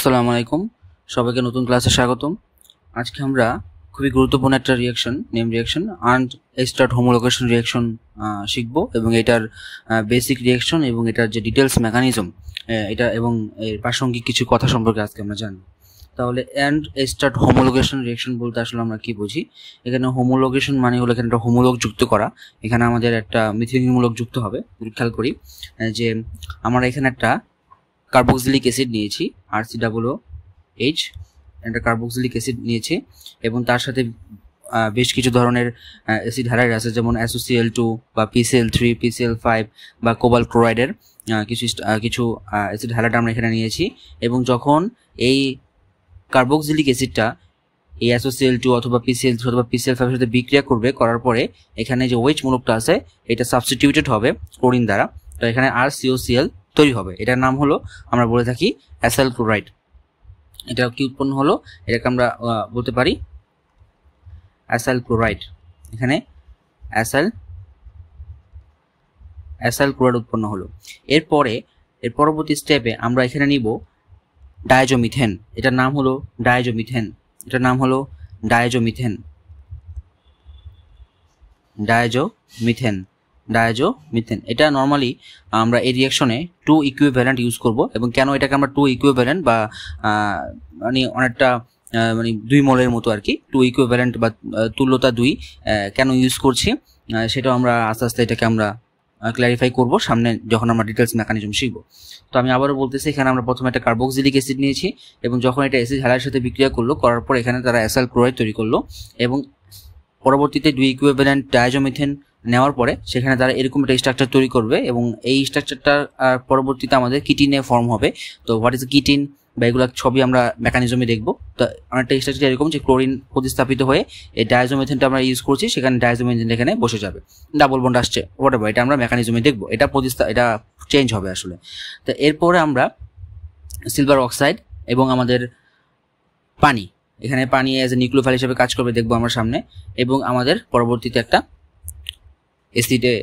আসসালামু আলাইকুম, সবাইকে নতুন ক্লাসে স্বাগতম। আজকে আমরা খুবই গুরুত্বপূর্ণ একটা reaction, name reaction Arndt Eistert homologation reaction শিখব এবং এটার বেসিক রিঅ্যাকশন এবং এটার যে ডিটেলস মেকানিজম এটা এবং এর প্রাসঙ্গিক কিছু কথা সম্পর্কে আজকে আমরা জানব। তাহলে অ্যান্ড স্টার্ট হোমোলোগেশন রিঅ্যাকশন বলতে আসলে আমরা কি বুঝি? এখানে হোমোলোগেশন মানে হলো এখানে একটা হোমোলগ যুক্ত করা, এখানে আমাদের একটা মিথিলিন মূলক যুক্ত হবে। খেয়াল করি যে আমরা এখানে একটা কার্বক্সিলিক অ্যাসিড নিয়েছি RCOOH, একটা কার্বক্সিলিক অ্যাসিড নিয়েছি এবং তার সাথে বেশ কিছু ধরনের অ্যাসিড হ্যালাইড আছে, যেমন SOCl2 বা PCl3, PCl5 বা কোবাল্ট ক্লোরাইডের কিছু অ্যাসিড হ্যালাইড আমরা এখানে নিয়েছি। এবং যখন এই কার্বক্সিলিক অ্যাসিডটা এই SOCl2 অথবা PCl3 অথবা PCl5 এর সাথে বিক্রিয়া করবে, করার পরে এখানে যে OH মূলকটা আছে এটা সাবস্টিটিউটেড হবে ক্লোরিন দ্বারা, তো এখানে RCOCl তৈরি হবে। এটার নাম হলো আমরা বলে থাকি অ্যাসাইল ক্লোরাইড। এটা কি উৎপন্ন হলো? এটাকে আমরা বলতে পারি অ্যাসাইল ক্লোরাইড। এখানে অ্যাসাইল ক্লোরাইড উৎপন্ন হলো। এর পরবর্তী স্টেপে আমরা এখানে নিব ডায়াজোমিথেন। এটার নাম হলো ডায়াজোমিথেন। এটা নর্মালি আমরা এই রিঅ্যাকশনে 2 ইকুইভ্যালেন্ট ইউজ করব। এবং কেন এটাকে আমরা 2 ইকুইভ্যালেন্ট বা মানে অনেকটা মানে 2 মোলের মতো আর কি, 2 ইকুইভ্যালেন্ট বা তুল্যতা 2 কেন ইউজ করছি সেটাও আমরা আস্তে আস্তে এটাকে আমরা ক্ল্যারিফাই করব সামনে যখন আমরা ডিটেলস মেকানিজম শিখব। তো আমি আবারও বলতেছি, এখানে আমরা প্রথমে একটা কার্বক্সিলিক অ্যাসিড নিয়েছি এবং যখন এটা অ্যাসিড হ্যালাইডের সাথে বিক্রিয়া করলো, করার পর এখানে তারা অ্যাসাইল ক্লোরাইড তৈরি করলো এবং পরবর্তীতে 2 ইকুইভ্যালেন্ট ডায়াজোমিথেন নেওয়ার পরে সেখানে তারা এরকম একটা স্ট্রাকচার তৈরি করবে এবং এই স্ট্রাকচারটা পরবর্তীতে আমাদের কিটিনে ফর্ম হবে। তো হোয়াট ইজ কিটিন বা এগুলো ছবি আমরা মেকানিজমে দেখবো। তো অনেকটা স্ট্রাকচার এরকম যে ক্লোরিন প্রতিস্থাপিত হয়ে এই ডায়াজোমিথেনটা আমরা ইউজ করছি, সেখানে ডায়াজোমিথেন এখানে বসে যাবে, ডাবল বন্ড আসছে, হোয়াটএভার, এটা আমরা মেকানিজমে দেখবো, এটা চেঞ্জ হবে আসলে। তো এরপরে আমরা সিলভার অক্সাইড এবং আমাদের পানি, এখানে পানি এজ এ নিউক্লিওফাইল হিসেবে কাজ করবে দেখবো আমরা সামনে, এবং আমাদের পরবর্তীতে একটা অ্যাসিডে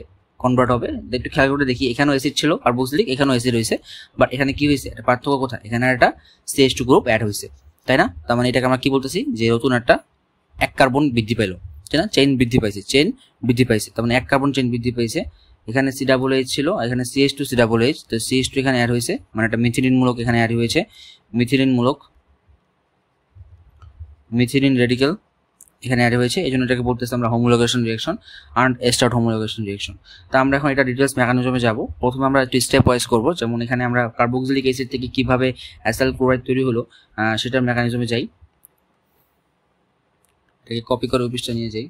কনভার্ট হবে। একটু খেয়াল করে দেখি, এখানেও অ্যাসিড ছিল কার্বক্সিলিক, এখানেও অ্যাসিড হয়েছে, বাট এখানে কি হয়েছে, একটা পার্থক্য কোথায়? এখানে একটা CH2 গ্রুপ অ্যাড হয়েছে, তাই না? তার মানে এটাকে আমরা কি বলতেছি, যে নতুন একটা 1 কার্বন বৃদ্ধি পাইলো, তাই না? চেইন বৃদ্ধি পাইছে, তার মানে 1 কার্বন চেইন বৃদ্ধি পাইছে। এখানে COOH ছিল, এখানে CH2 COOH, তো CH2 এখানে অ্যাড হয়েছে, মানে একটা মিথিলিন মূলক এখানে অ্যাড হয়েছে, মিথিলিন রেডিক্যাল এখানে অ্যাড হয়েছে, এই জন্য এটাকে বলতেছি আমরা হোমোলোগেশন reaction and start homologation reaction. তা আমরা এখন এটা ডিটেলস মেকানিজমে যাব। প্রথমে আমরা একটু স্টেপ ওয়াইজ করব, যেমন এখানে আমরা কার্বক্সিলিক অ্যাসিড থেকে কিভাবে অ্যাসাইল ক্লোরাইড তৈরি হলো সেটার মেকানিজমে যাই। এটাকে কপি করে অফিসটা নিয়ে যাই।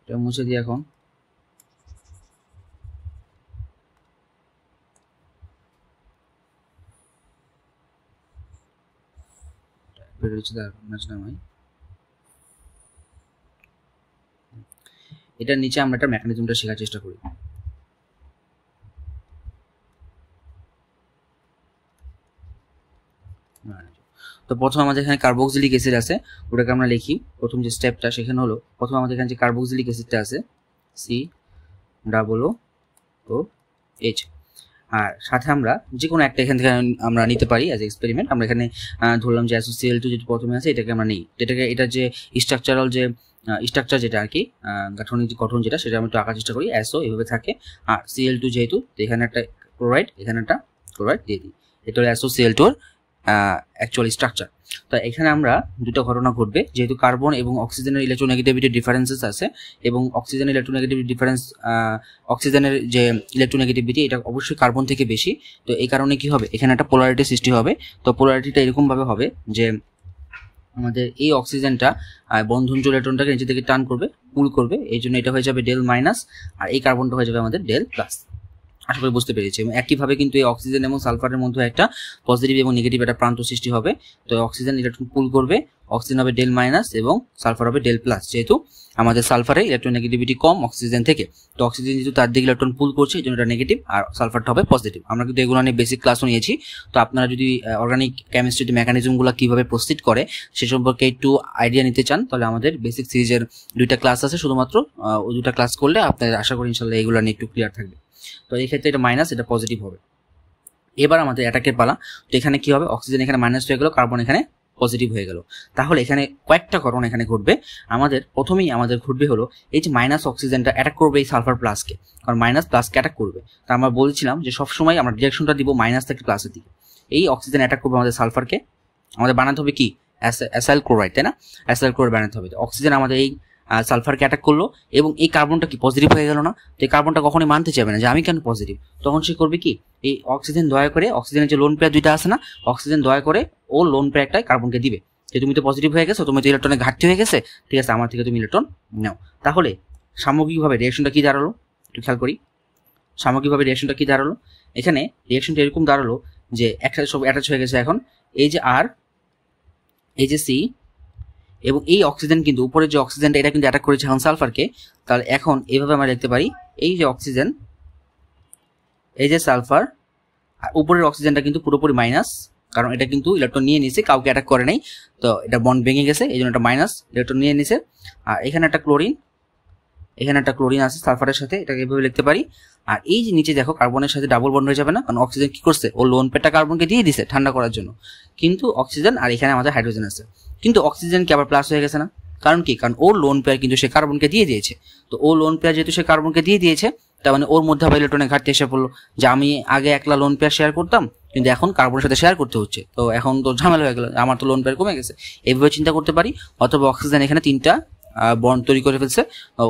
এটা মুছে দিই এখন। এটার নিচে আমরা একটা মেকানিজমটা শেখার চেষ্টা করি। তো প্রথমে আমাদের এখানে কার্বক্সিলিক অ্যাসিড আছে, ওটাকে আমরা লিখি। প্রথম যে স্টেপটা সেখানে হলো, প্রথমে আমাদের এখানে যে কার্বক্সিলিক অ্যাসিডটা আছে COOH, আর সাথে আমরা যে কোনো একটা এখান থেকে আমরা নিতে পারি অ্যাজ এক্সপেরিমেন্ট। আমরা এখানে ধরলাম যে SOCl2 যেটা প্রথমে আছে, এটাকে আমরা নিই, এটার যে স্ট্রাকচারাল যে স্ট্রাকচার যেটা আর কি, গাঠনিক গঠন যেটা, সেটা আমরা একটু আঁকার চেষ্টা করি। SO এভাবে থাকে, আর Cl2 যেহেতু, এখানে একটা ক্লোরাইড, এখানে একটা ক্লোরাইড দিয়ে দিই, এটা হলো SOCl2 এর অ্যাকচুয়াল স্ট্রাকচার। তো এখানে আমরা দুটো ঘটনা ঘটবে, যেহেতু কার্বন এবং অক্সিজেনের ইলেকট্রোনেগেটিভিটি ডিফারেন্সেস আছে, এবং অক্সিজেনের ইলেকট্রোনেগেটিভিটি ডিফারেন্স, অক্সিজেনের যে ইলেকট্রোনেগেটিভিটি এটা অবশ্যই কার্বন থেকে বেশি। তো এই কারণে কি হবে, এখানে একটা পোলারিটি সৃষ্টি হবে। তো পোলারিটিটা এরকমভাবে হবে যে আমাদের এই অক্সিজেনটা বন্ধনজ ইলেকট্রনটাকে নিচে থেকে টান করবে, পুল করবে, এই জন্য এটা হয়ে যাবে ডেল মাইনাস, আর এই কার্বনটা হয়ে যাবে আমাদের ডেল প্লাস। আশা করি বুঝতে পেরেছি। এবং একইভাবে কিন্তু এই অক্সিজেন এবং সালফারের মধ্যে একটা পজিটিভ এবং নেগেটিভ একটা প্রান্ত সৃষ্টি হবে। তো অক্সিজেন ইলেকট্রন পুল করবে, অক্সিজেন হবে ডেল মাইনাস এবং সালফার হবে ডেল প্লাস, যেহেতু আমাদের সালফারে ইলেকট্রন নেগেটিভিটি কম অক্সিজেন থেকে। তো অক্সিজেন যেহেতু তার দিকে ইলেকট্রন পুল করছে, এই জন্য এটা নেগেটিভ, আর সালফারটা হবে পজিটিভ। আমরা কিন্তু এগুলো নিয়ে বেসিক ক্লাসও নিয়েছি। তো আপনারা যদি অর্গানিক কেমিস্ট্রিতে মেকানিজমগুলো কিভাবে প্রসিড করে সে সম্পর্কে একটু আইডিয়া নিতে চান, তাহলে আমাদের বেসিক সিরিজের 2টা ক্লাস আছে, শুধুমাত্র ওই 2টা ক্লাস করলে আপনাদের আশা করি ইনশাল্লাহ এগুলো নিয়ে একটু ক্লিয়ার থাকবে। তো এই ক্ষেত্রে এটা মাইনাস, এটা পজিটিভ হবে। এবার আমাদের অ্যাটাকের পালা। তো এখানে কি হবে, অক্সিজেন এখানে মাইনাস হয়ে গেল, কার্বন এখানে পজিটিভ হয়ে গেল। তাহলে এখানে কয়েকটা ঘটনা এখানে ঘটবে। প্রথমেই আমাদের ঘটবে হলো এই যে মাইনাস অক্সিজেনটা অ্যাটাক করবে এই সালফার প্লাসকে, কারণ মাইনাস প্লাসকে অ্যাটাক করবে। তা আমরা বলছিলাম যে সবসময় আমরা ডিরেকশনটা দিব মাইনাস থেকে প্লাসের দিকে। এই অক্সিজেন অ্যাটাক করবে আমাদের সালফারকে, আমাদের বানাতে হবে কি অ্যাসাইল ক্লোরাইড, তাই না? অ্যাসাইল ক্লোরাইড বানাতে হবে। অক্সিজেন আমাদের এই সালফারকে অ্যাটাক করলো এবং এই কার্বনটা কি পজিটিভ হয়ে গেল না? তো এই কার্বনটা কখনোই মানতে চাইবে না যে আমি কেন পজিটিভ। তখন সে করবে কি, এই অক্সিজেন দয়া করে, অক্সিজেনের যে লোন পেয়ার 2টা আছে না, অক্সিজেন দয়া করে ও লোন পেয়ারটাই কার্বনকে দিবে যে তুমি তো পজিটিভ হয়ে গেছো, তুমি তো ইলেকট্রনের ঘাটতি হয়ে গেছে, ঠিক আছে, আমার থেকে তুমি ইলেকট্রন নাও। তাহলে সামগ্রিকভাবে রিঅ্যাকশনটা কি দাঁড়ালো একটু খেয়াল করি। সামগ্রিকভাবে রিঅ্যাকশনটা কি দাঁড়ালো, এখানে রিঅ্যাকশনটা এরকম দাঁড়ালো যে একসাথে সব অ্যাটাচ হয়ে গেছে। এখন এই যে আর, এই যে সি এবং এই অক্সিজেন, কিন্তু উপরে যে অক্সিজেনটা এটা কিন্তু অ্যাটাক করেছে এখন সালফারকে। তাহলে এখন এইভাবে আমরা দেখতে পারি এই যে অক্সিজেন, এই যে সালফার, উপরের অক্সিজেনটা কিন্তু পুরোপুরি মাইনাস, কারণ এটা কিন্তু ইলেকট্রন নিয়ে নিছে, কাউকে অ্যাটাক করে নাই। তো এটা বন্ড ভেঙে গেছে, এই জন্য এটা মাইনাস, ইলেকট্রন নিয়ে নিছে। আর এখানে একটা ক্লোরিন, এখানে একটা ক্লোরিন আছে সালফারের সাথে, এটাকে এভাবে লিখতে পারি। আর এই যে নিচে দেখো কার্বনের সাথে ডাবল বন্ড হয়ে যাবে না, কারণ অক্সিজেন কি করছে, ও লোন পেয়ারটা কার্বনকে দিয়ে দিছে ঠান্ডা করার জন্য। কিন্তু অক্সিজেন আর এখানে আমাদের হাইড্রোজেন আছে, কিন্তু অক্সিজেন কি আবার প্লাস হয়ে গেছে না? কারণ কি, কারণ ওর লোন পেয়ার কিন্তু সে কার্বনকে দিয়ে দিয়েছে। তো ও লোন পেয়ার যেহেতু সে কার্বনকে দিয়ে দিয়েছে, তার মানে ওর মধ্যে আবার ইলেকট্রনের ঘাটতি এসে পড়লো, যে আমি আগে একলা লোন পেয়ার শেয়ার করতাম, কিন্তু এখন কার্বনের সাথে শেয়ার করতে হচ্ছে, তো এখন তো ঝামেলা হয়ে গেল, আমার তো লোন পেয়ার কমে গেছে। এইভাবে চিন্তা করতে পারি। অথবা অক্সিজেন এখানে 3টা বন্ড তৈরি করে ফেলছে,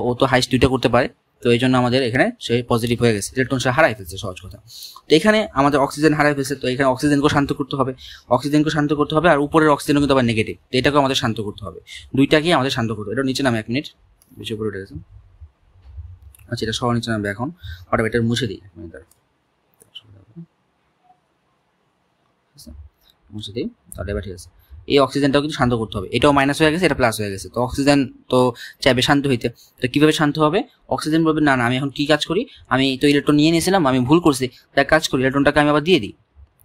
ও তো হাইস্ট 2টা করতে পারে, তো এই জন্য আমাদের এখানে সে পজিটিভ হয়ে গেছে, ইলেকট্রন সে হারাই ফেলছে, সহজ কথা। তো এখানে আমাদের অক্সিজেন হারাই ফেলছে, তো এখানে অক্সিজেনকে শান্ত করতে হবে, অক্সিজেনকে শান্ত করতে হবে। আর উপরের অক্সিজেনও কিন্তু আবার নেগেটিভ, তো এটাকে আমাদের শান্ত করতে হবে, 2টাকেই আমাদের শান্ত করতে হবে। এটা নিচে নামে, 1 মিনিট, বেশি উপরে উঠে গেছে। আচ্ছা, এটা সহ নিচে নামবে এখন, হঠাৎ এটা মুছে দিই, মুছে দিই, তাহলে এবার ঠিক আছে। এই অক্সিজেনটাও কিন্তু শান্ত করতে হবে, এটাও মাইনাস হয়ে গেছে, এটা প্লাস হয়ে গেছে। তো অক্সিজেন তো চাইবে শান্ত হইতে, তো কিভাবে শান্ত হবে? অক্সিজেন বলবে না না, আমি এখন কি কাজ করি, আমি তো ইলেকট্রন নিয়ে নিয়েছিলাম, আমি ভুল করছি, তাই কাজ করি, ইলেকট্রনটাকে আমি আবার দিয়ে দিই।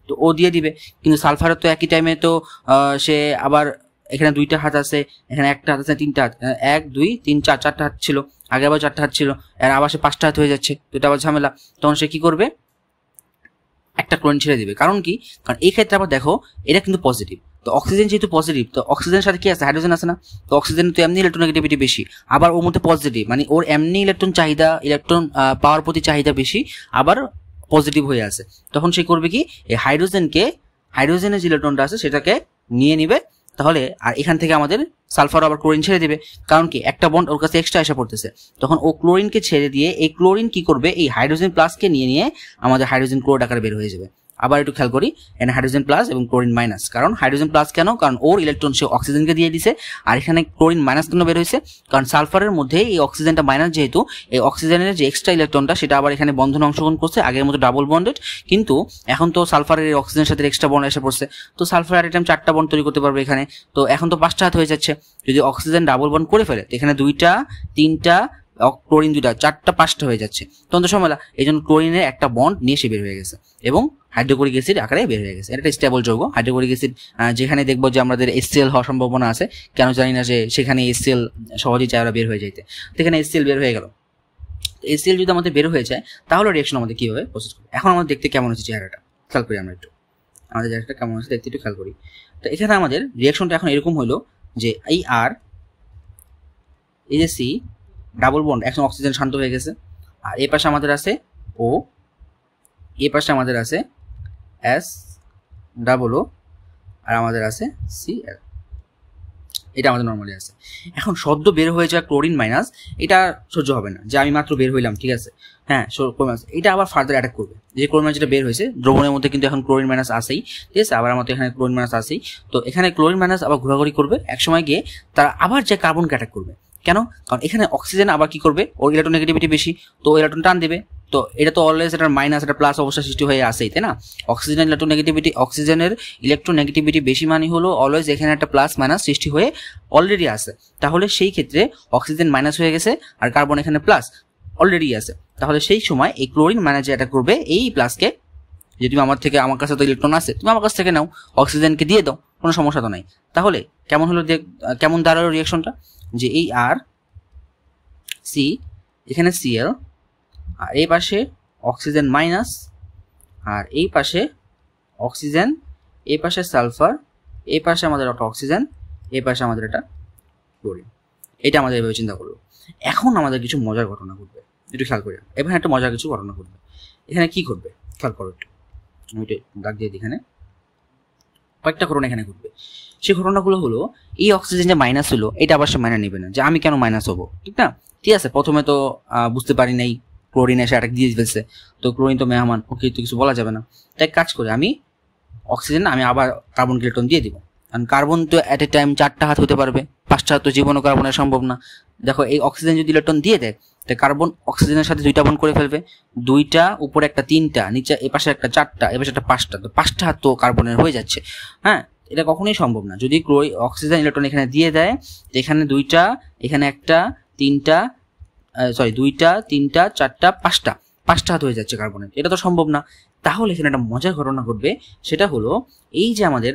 তো ও দিয়ে দিবে, কিন্তু সালফারের তো একই টাইমে তো সে আবার এখানে 2টা হাত আছে, এখানে একটা হাত আছে, 3টা হাত, 1 2 3 4 4টা হাত ছিল, আগে আবার 4টা হাত ছিল, আর আবার সে 5টা হাত হয়ে যাচ্ছে, তো এটা আবার ঝামেলা। তখন সে কি করবে, একটা ক্লোরিন ছেড়ে দিবে। কারণ কি, কারণ এই ক্ষেত্রে আবার দেখো এটা কিন্তু পজিটিভ, তো অক্সিজেন যেহেতু পজিটিভ, তো অক্সিজেনের সাথে কি আছে, হাইড্রোজেন আছে না? তো অক্সিজেন তো এমনি ইলেকট্রন নেগেটিভিটি বেশি, আবার ওর মধ্যে পজিটিভ, মানে ওর এমনি ইলেকট্রন চাহিদা, ইলেকট্রন পাওয়ার প্রতি চাহিদা বেশি, আবার পজিটিভ হয়ে আছে। তখন সে করবে কি, এই হাইড্রোজেনের যে ইলেকট্রনটা আছে সেটাকে নিয়ে নিবে। তাহলে আর এখান থেকে আমাদের সালফার আবার ক্লোরিন ছেড়ে দিবে, কারণ কি একটা বন্ড ওর কাছে এক্সট্রা এসে পড়তেছে। তখন ও ক্লোরিনকে ছেড়ে দিয়ে এই ক্লোরিন কি করবে, এই হাইড্রোজেন প্লাসকে নিয়ে আমাদের হাইড্রোজেন ক্লোরাইড আকারে বের হয়ে যাবে। আবার একটু খেয়াল করি, এখানে হাইড্রোজেন প্লাস এবং ক্লোরিন মাইনাস। কারণ হাইড্রোজেন প্লাস কেন, কারণ ওর ইলেকট্রন সে অক্সিজেনকে দিয়ে দিছে। আর এখানে ক্লোরিন মাইনাস কেন বের হয়েছে, কারণ সালফারের মধ্যে এই অক্সিজেনটা মাইনাস, যেহেতু এই অক্সিজেনের যে এক্সট্রা ইলেকট্রনটা সেটা আবার এখানে বন্ধনে অংশগ্রহণ করছে, আগের মতো ডাবল বন্ডেড, কিন্তু এখন তো সালফারের অক্সিজেনের সাথে এক্সট্রা বন্ড এসে পড়ছে, তো সালফার আর টাইম 4টা বন্ড তৈরি করতে পারবে এখানে, তো এখন তো 5টা হাত হয়ে যাচ্ছে। যদি অক্সিজেন ডাবল বন্ড করে ফেলে, তো এখানে 2টা 3টা, ক্লোরিন 2টা 4টা 5টা হয়ে যাচ্ছে, তখন তো সময়, এই জন্য ক্লোরিনের একটা বন্ড নিয়ে সে বের হয়ে গেছে এবং হাইড্রোক্লোরিক অ্যাসিড আকারে বের হয়ে গেছে। এটা একটা স্টেবল যৌগ হাইড্রোক্লোরিক অ্যাসিড, যেখানে দেখবো যে আমাদের HCl হওয়ার সম্ভাবনা আছে, কেন জানি না, যে সেখানে HCl সহজেই চায় বের হয়ে যাইতে, তো এখানে HCl বের হয়ে গেল। HCl যদি আমাদের বের হয়ে যায়, তাহলে রিঅ্যাকশন আমাদের কিভাবে প্রসেস করবে। এখন আমাদের দেখতে কেমন হচ্ছে চেহারাটা, খেয়াল করি আমরা একটু, আমাদের চেহারাটা কেমন হচ্ছে দেখতে একটু খেয়াল করি। তো এখানে আমাদের রিঅ্যাকশনটা এখন এরকম হলো যে এই আর, এই যে সি ডাবল বন্ড, এখন অক্সিজেন শান্ত হয়ে গেছে, আর এই পাশে আমাদের আছে ও, এই পাশে আমাদের আছে এস ডাবল ও, আর আমাদের আছে Cl, এটা আমাদের নর্মালি আছে। এখন সদ্য বের হয়ে যাওয়া ক্লোরিন মাইনাস, এটা সহ্য হবে না যে আমি মাত্র বের হইলাম, ঠিক আছে, হ্যাঁ এটা আবার ফার্দার অ্যাটাক করবে। যে ক্লোরিন মাইনাস যেটা বের হয়েছে দ্রবণের মধ্যে, কিন্তু এখন ক্লোরিন মাইনাস আসেই, ঠিক আছে, আবার আমাদের এখানে ক্লোরিন মাইনাস আসেই, তো এখানে ক্লোরিন মাইনাস আবার ঘোরাঘুরি করবে, একসময় গিয়ে তারা আবার যে কার্বনকে অ্যাটাক করবে। কেন, কারণ এখানে অক্সিজেন আবার কি করবে, ওর ইলেকট্রন নেগেটিভিটি বেশি, তো ইলেকট্রন টান দেবে, তো এটা তো অলওয়েজ এটা মাইনাস এটা প্লাস অবস্থা সৃষ্টি হয়ে আসেই, তাই না? অক্সিজেনের ইলেকট্রোনেগেটিভিটি বেশি মানে হলো অলওয়েজ এখানে একটা প্লাস মাইনাস সৃষ্টি হয়ে অলরেডি আসে। তাহলে সেই ক্ষেত্রে অক্সিজেন মাইনাস হয়ে গেছে আর কার্বন এখানে প্লাস অলরেডি আছে। তাহলে সেই সময় এই ক্লোরিন মাইনাস এটা করবে এই প্লাসকে, যে তুমি আমার কাছে তো ইলেকট্রন আছে, তুমি আমার কাছ থেকে নাও, অক্সিজেনকে দিয়ে দাও, কোনো সমস্যা তো নাই। তাহলে কেমন হলো, কেমন দাঁড়ালো রিয়াকশনটা, যে এই আর সি এখানে সিএল আর এই পাশে অক্সিজেন মাইনাস আর এই পাশে অক্সিজেন, এই পাশে সালফার, এই পাশে আমাদের একটা অক্সিজেন, এই পাশে আমাদের একটা ক্লোরিন। এটা আমাদের এভাবে চিন্তা করলো। এখন আমাদের কিছু মজার ঘটনা ঘটবে, একটু খেয়াল করি। এখানে একটা মজার কিছু ঘটনা ঘটবে। এখানে কি ঘটবে খেয়াল করো একটু, আমি একটু দাগ দিয়ে দিই। এখানে কয়েকটা ঘটনা এখানে ঘটবে। সেই ঘটনাগুলো হলো, এই অক্সিজেন যে মাইনাস হলো এটা আবার সে মাইনাস নেবে না, যে আমি কেন মাইনাস হবো, ঠিক না? ঠিক আছে, প্রথমে তো বুঝতে পারি নাই, ক্লোরিন এসে অ্যাটাক দিয়ে ফেলছে, তো ক্লোরিন তো মেহমান, ওকে তো কিছু বলা যাবে না। তাই কাজ করে আমি অক্সিজেন আমি আবার কার্বন ইলেকট্রন দিয়ে দিব, কারণ কার্বন তো অ্যাট এ টাইম 4টা হাত হতে পারবে, 5টা হাত তো জীবন ও কার্বনের সম্ভব না। দেখো এই অক্সিজেন যদি ইলেকট্রন দিয়ে দেয়, তাই কার্বন অক্সিজেনের সাথে 2টা বন্ড করে ফেলবে, 2টা উপরে একটা 3টা, নিচে এপাশে একটা 4টা, এপাশে একটা 5টা, তো 5টা হাত তো কার্বনের হয়ে যাচ্ছে। হ্যাঁ, এটা কখনোই সম্ভব না। যদি অক্সিজেন ইলেকট্রন এখানে দিয়ে দেয়, এখানে 2টা, এখানে একটা, 3টা, 2টা 3টা 4টা 5টা হাত হয়ে যাচ্ছে কার্বনের, এটা তো সম্ভব না। তাহলে এখানে একটা মজার ঘটনা ঘটবে, সেটা হলো এই যে আমাদের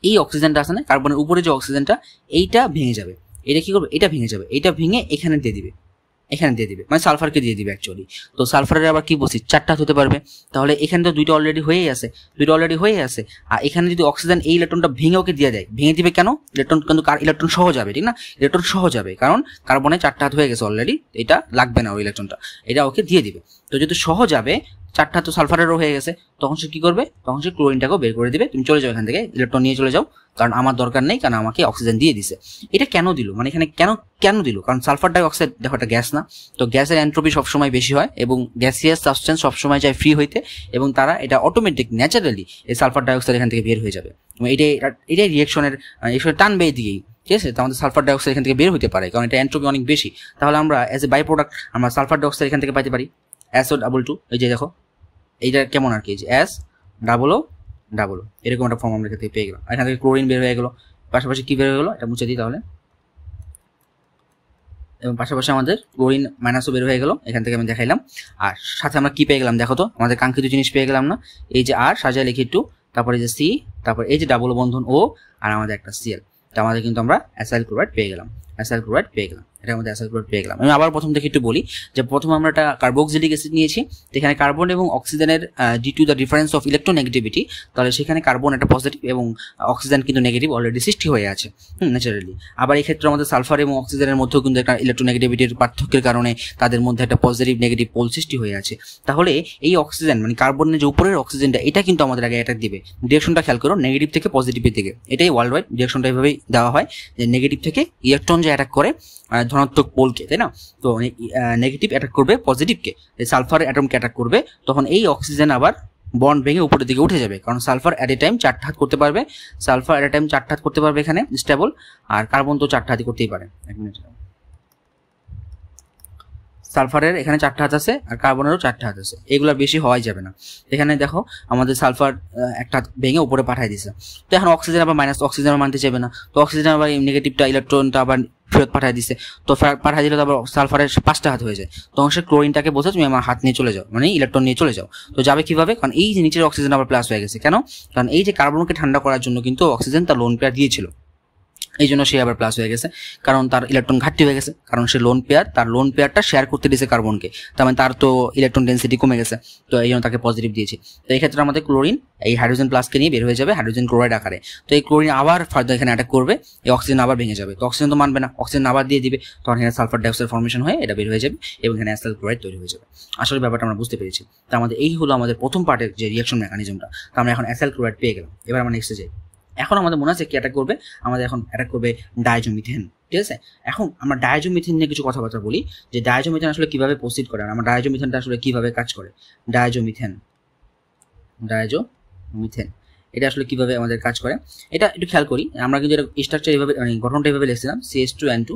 এই অক্সিজেনটা আছে না, কার্বনের উপরে যে অক্সিজেনটা, এইটা ভেঙে যাবে। এটা কি করবে, এটা ভেঙে যাবে, এটা ভেঙে এখানে দিয়ে দিবে, মানে সালফারকে দিয়ে দিবে অ্যাকচুয়ালি। তো সালফারের আবার কি বলছি, 4টা হতে পারবে। তাহলে এখানে তো 2টা অলরেডি হয়ে আছে, আর এখানে যদি অক্সিজেন এই ইলেকট্রনটা ভেঙে ওকে দিয়ে দেয়, ভেঙে দিবে কেন, ইলেকট্রন কিন্তু ইলেকট্রন সহ যাবে, ঠিক না? ইলেকট্রন সহ যাবে কারণ কার্বনে 4টা হাত হয়ে গেছে অলরেডি, এটা লাগবে না ওই ইলেকট্রনটা, এটা ওকে দিয়ে দিবে। তো যদি সহ যাবে, 4টা তো সালফারেরও হয়ে গেছে, তখন সে কি করবে, তখন সে ক্লোরিনটাকেও বের করে দিবে, তুমি চলে যাও এখান থেকে, ইলেকট্রন নিয়ে চলে যাও, কারণ আমার দরকার নেই, কারণ আমাকে অক্সিজেন দিয়ে দিছে। এটা কেন দিল, মানে এখানে কেন দিল, কারণ সালফার ডাইঅক্সাইড দেখো একটা গ্যাস না, তো গ্যাসের এন্ট্রপি সবসময় বেশি হয় এবং গ্যাসিয়াস সাবস্টেন্স সবসময় চায় ফ্রি হইতে, এবং তারা এটা অটোমেটিক ন্যাচারালি এই সালফার ডাইঅক্সাইড এখান থেকে বের হয়ে যাবে। এটাই রিয়েকশনের টানবে এদিকেই, ঠিক আছে? তো আমাদের সালফার ডাইঅক্সাইড এখান থেকে বের হতে পারে, কারণ এটা এন্ট্রপি অনেক বেশি। তাহলে আমরা অ্যাজ এ বাই প্রোডাক্ট আমরা সালফার ডাইঅক্সাইড এখান থেকে পাইতে পারি SO2, এই যে দেখো এইটা কেমন আর কি, যে S+O এরকম একটা ফর্ম আমরা এখান থেকে পেয়ে গেলাম। এখান থেকে ক্লোরিন বের হয়ে গেলো, পাশাপাশি কি বের হয়ে গেলো, এটা মুছে দিই তাহলে, এবং পাশাপাশি আমাদের ক্লোরিন মাইনাসও বের হয়ে গেল, এখান থেকে আমি দেখাইলাম। আর সাথে আমরা কি পেয়ে গেলাম দেখো তো, আমাদের কাঙ্ক্ষিত জিনিস পেয়ে গেলাম না, এই যে আর সাজায় লিখি একটু, তারপরে যে C, তারপর এই যে ডাবল বন্ধন O, আর আমাদের একটা Cl, তো আমাদের কিন্তু আমরা অ্যাসাইল ক্লোরাইড পেয়ে গেলাম, এটার মধ্যে অ্যাসাইল ক্লোরাইড পেয়ে গেলাম। আমি আবার প্রথম থেকে একটু বলি, যে প্রথমে আমরা একটা কার্বক্সিলিক অ্যাসিড নিয়েছি, এখানে কার্বন এবং অক্সিজেনের due to the difference of electronegativity, তাহলে সেখানে কার্বন একটা পজিটিভ এবং অক্সিজেন কিন্তু নেগেটিভ অলরেডি সৃষ্টি হয়ে আছে ন্যাচারালি। আবার এই ক্ষেত্রে আমাদের সালফার এবং অক্সিজেনের মধ্যেও কিন্তু একটা ইলেকট্রোনেগেটিভিটির পার্থক্যের কারণে তাদের মধ্যে একটা পজিটিভ নেগেটিভ পোল সৃষ্টি হয়ে আছে। তাহলে এই অক্সিজেন মানে কার্বনের যে উপরের অক্সিজেনটা, এটা কিন্তু আমাদের আগে অ্যাটাক দিবে। ডিরেকশনটা খেয়াল করো, নেগেটিভ থেকে পজিটিভের দিকে, এটাই ওয়ার্ল্ড ওয়াইড ডিরেকশনটা এভাবেই দেওয়া হয়, যে নেগেটিভ থেকে ইলেকট্রন যে অ্যাটাক করে ধনাত্মক পোলকে, তাই না? তো নেগেটিভ অ্যাটাক করবে পজিটিভকে, সালফার অ্যাটমকে অ্যাটাক করবে, তখন এই অক্সিজেন আবার বন্ড ভেঙে উপরের দিকে উঠে যাবে, কারণ সালফার অ্যাট এ টাইম 4টা হাত করতে পারবে, এখানে স্টেবল, আর কার্বন তো 4টা হাতই করতেই পারে। এক মিনিট, সালফারের এখানে 4টা হাত আছে আর কার্বনেরও 4টা হাত আছে, এগুলো বেশি হওয়াই যাবে না। এখানে দেখো আমাদের সালফার একটা হাত ভেঙে উপরে পাঠিয়ে দিছে, তো এখন অক্সিজেন আবার মাইনাস, অক্সিজেন মানতে চাইবে না, তো অক্সিজেন আবার নেগেটিভটা ইলেকট্রনটা আবার ফেরত পাঠিয়ে দিছে, তো পাঠিয়ে দিলে তো আবার সালফারের 5টা হাত হয়ে যায়, তখন সে ক্লোরিনটাকে বলছে তুমি আমার হাত নিয়ে চলে যাও, মানে ইলেকট্রন নিয়ে চলে যাও। তো যাবে কিভাবে, কারণ এই যে নিচের অক্সিজেন আবার প্লাস হয়ে গেছে, কেন, কারণ এই যে কার্বনকে ঠান্ডা করার জন্য কিন্তু অক্সিজেন তার লোন পেয়ার দিয়েছিল, এই জন্য সে আবার প্লাস হয়ে গেছে, কারণ তার ইলেকট্রন ঘাটতি হয়ে গেছে, কারণ সে তার লোন পেয়ারটা শেয়ার করতে দিয়েছে কার্বনকে, তার মানে তার তো ইলেকট্রন ডেন্সিটি কমে গেছে, তো এই জন্য তাকে পজিটিভ দিয়েছে। তো এই ক্ষেত্রে আমাদের ক্লোরিন এই হাইড্রোজেন প্লাসকে নিয়ে বের হয়ে যাবে হাইড্রোজেন ক্লোরাইড আকারে, তো এই ক্লোরিন আবার ফার্দার এখানে অ্যাটাক করবে, এই অক্সিজেন আবার ভেঙে যাবে, তো অক্সিজেন তো মানবে না, অক্সিজেন আবার দিয়ে দিবে, তখন এখানে সালফার ডাইঅক্সাইড ফর্মেশন হয়ে এটা বের হয়ে যাবে এবং এখানে অ্যাসাইল ক্লোরাইড তৈরি হয়ে যাবে। আসলে ব্যাপারটা আমরা বুঝতে পেরেছি। তো আমাদের এই হলো আমাদের প্রথম পার্টের যে রিঅ্যাকশন মেকানিজমটা, তো আমরা এখন অ্যাসাইল ক্লোরাইড পেয়ে গেলাম। এবার আমরা নেক্সটে যাই। এখন আমাদের মনে আছে কি অ্যাটাক করবে, আমাদের এখন অ্যাটাক করবে ডাইজোমিথেন, ঠিক আছে? এখন আমরা ডাইজোমিথেন নিয়ে কিছু কথাবার্তা বলি, যে ডাইজোমিথেন আসলে কিভাবে প্রসিড করে, আমরা ডাইজোমিথেনটা আসলে কিভাবে কাজ করে। ডাইজোমিথেন এটা আসলে কিভাবে আমাদের কাজ করে, এটা একটু খেয়াল করি। আমরা কিন্তু এটা স্ট্রাকচার এইভাবে, মানে গঠনটা এইভাবে লিখছিলাম, CH2N2,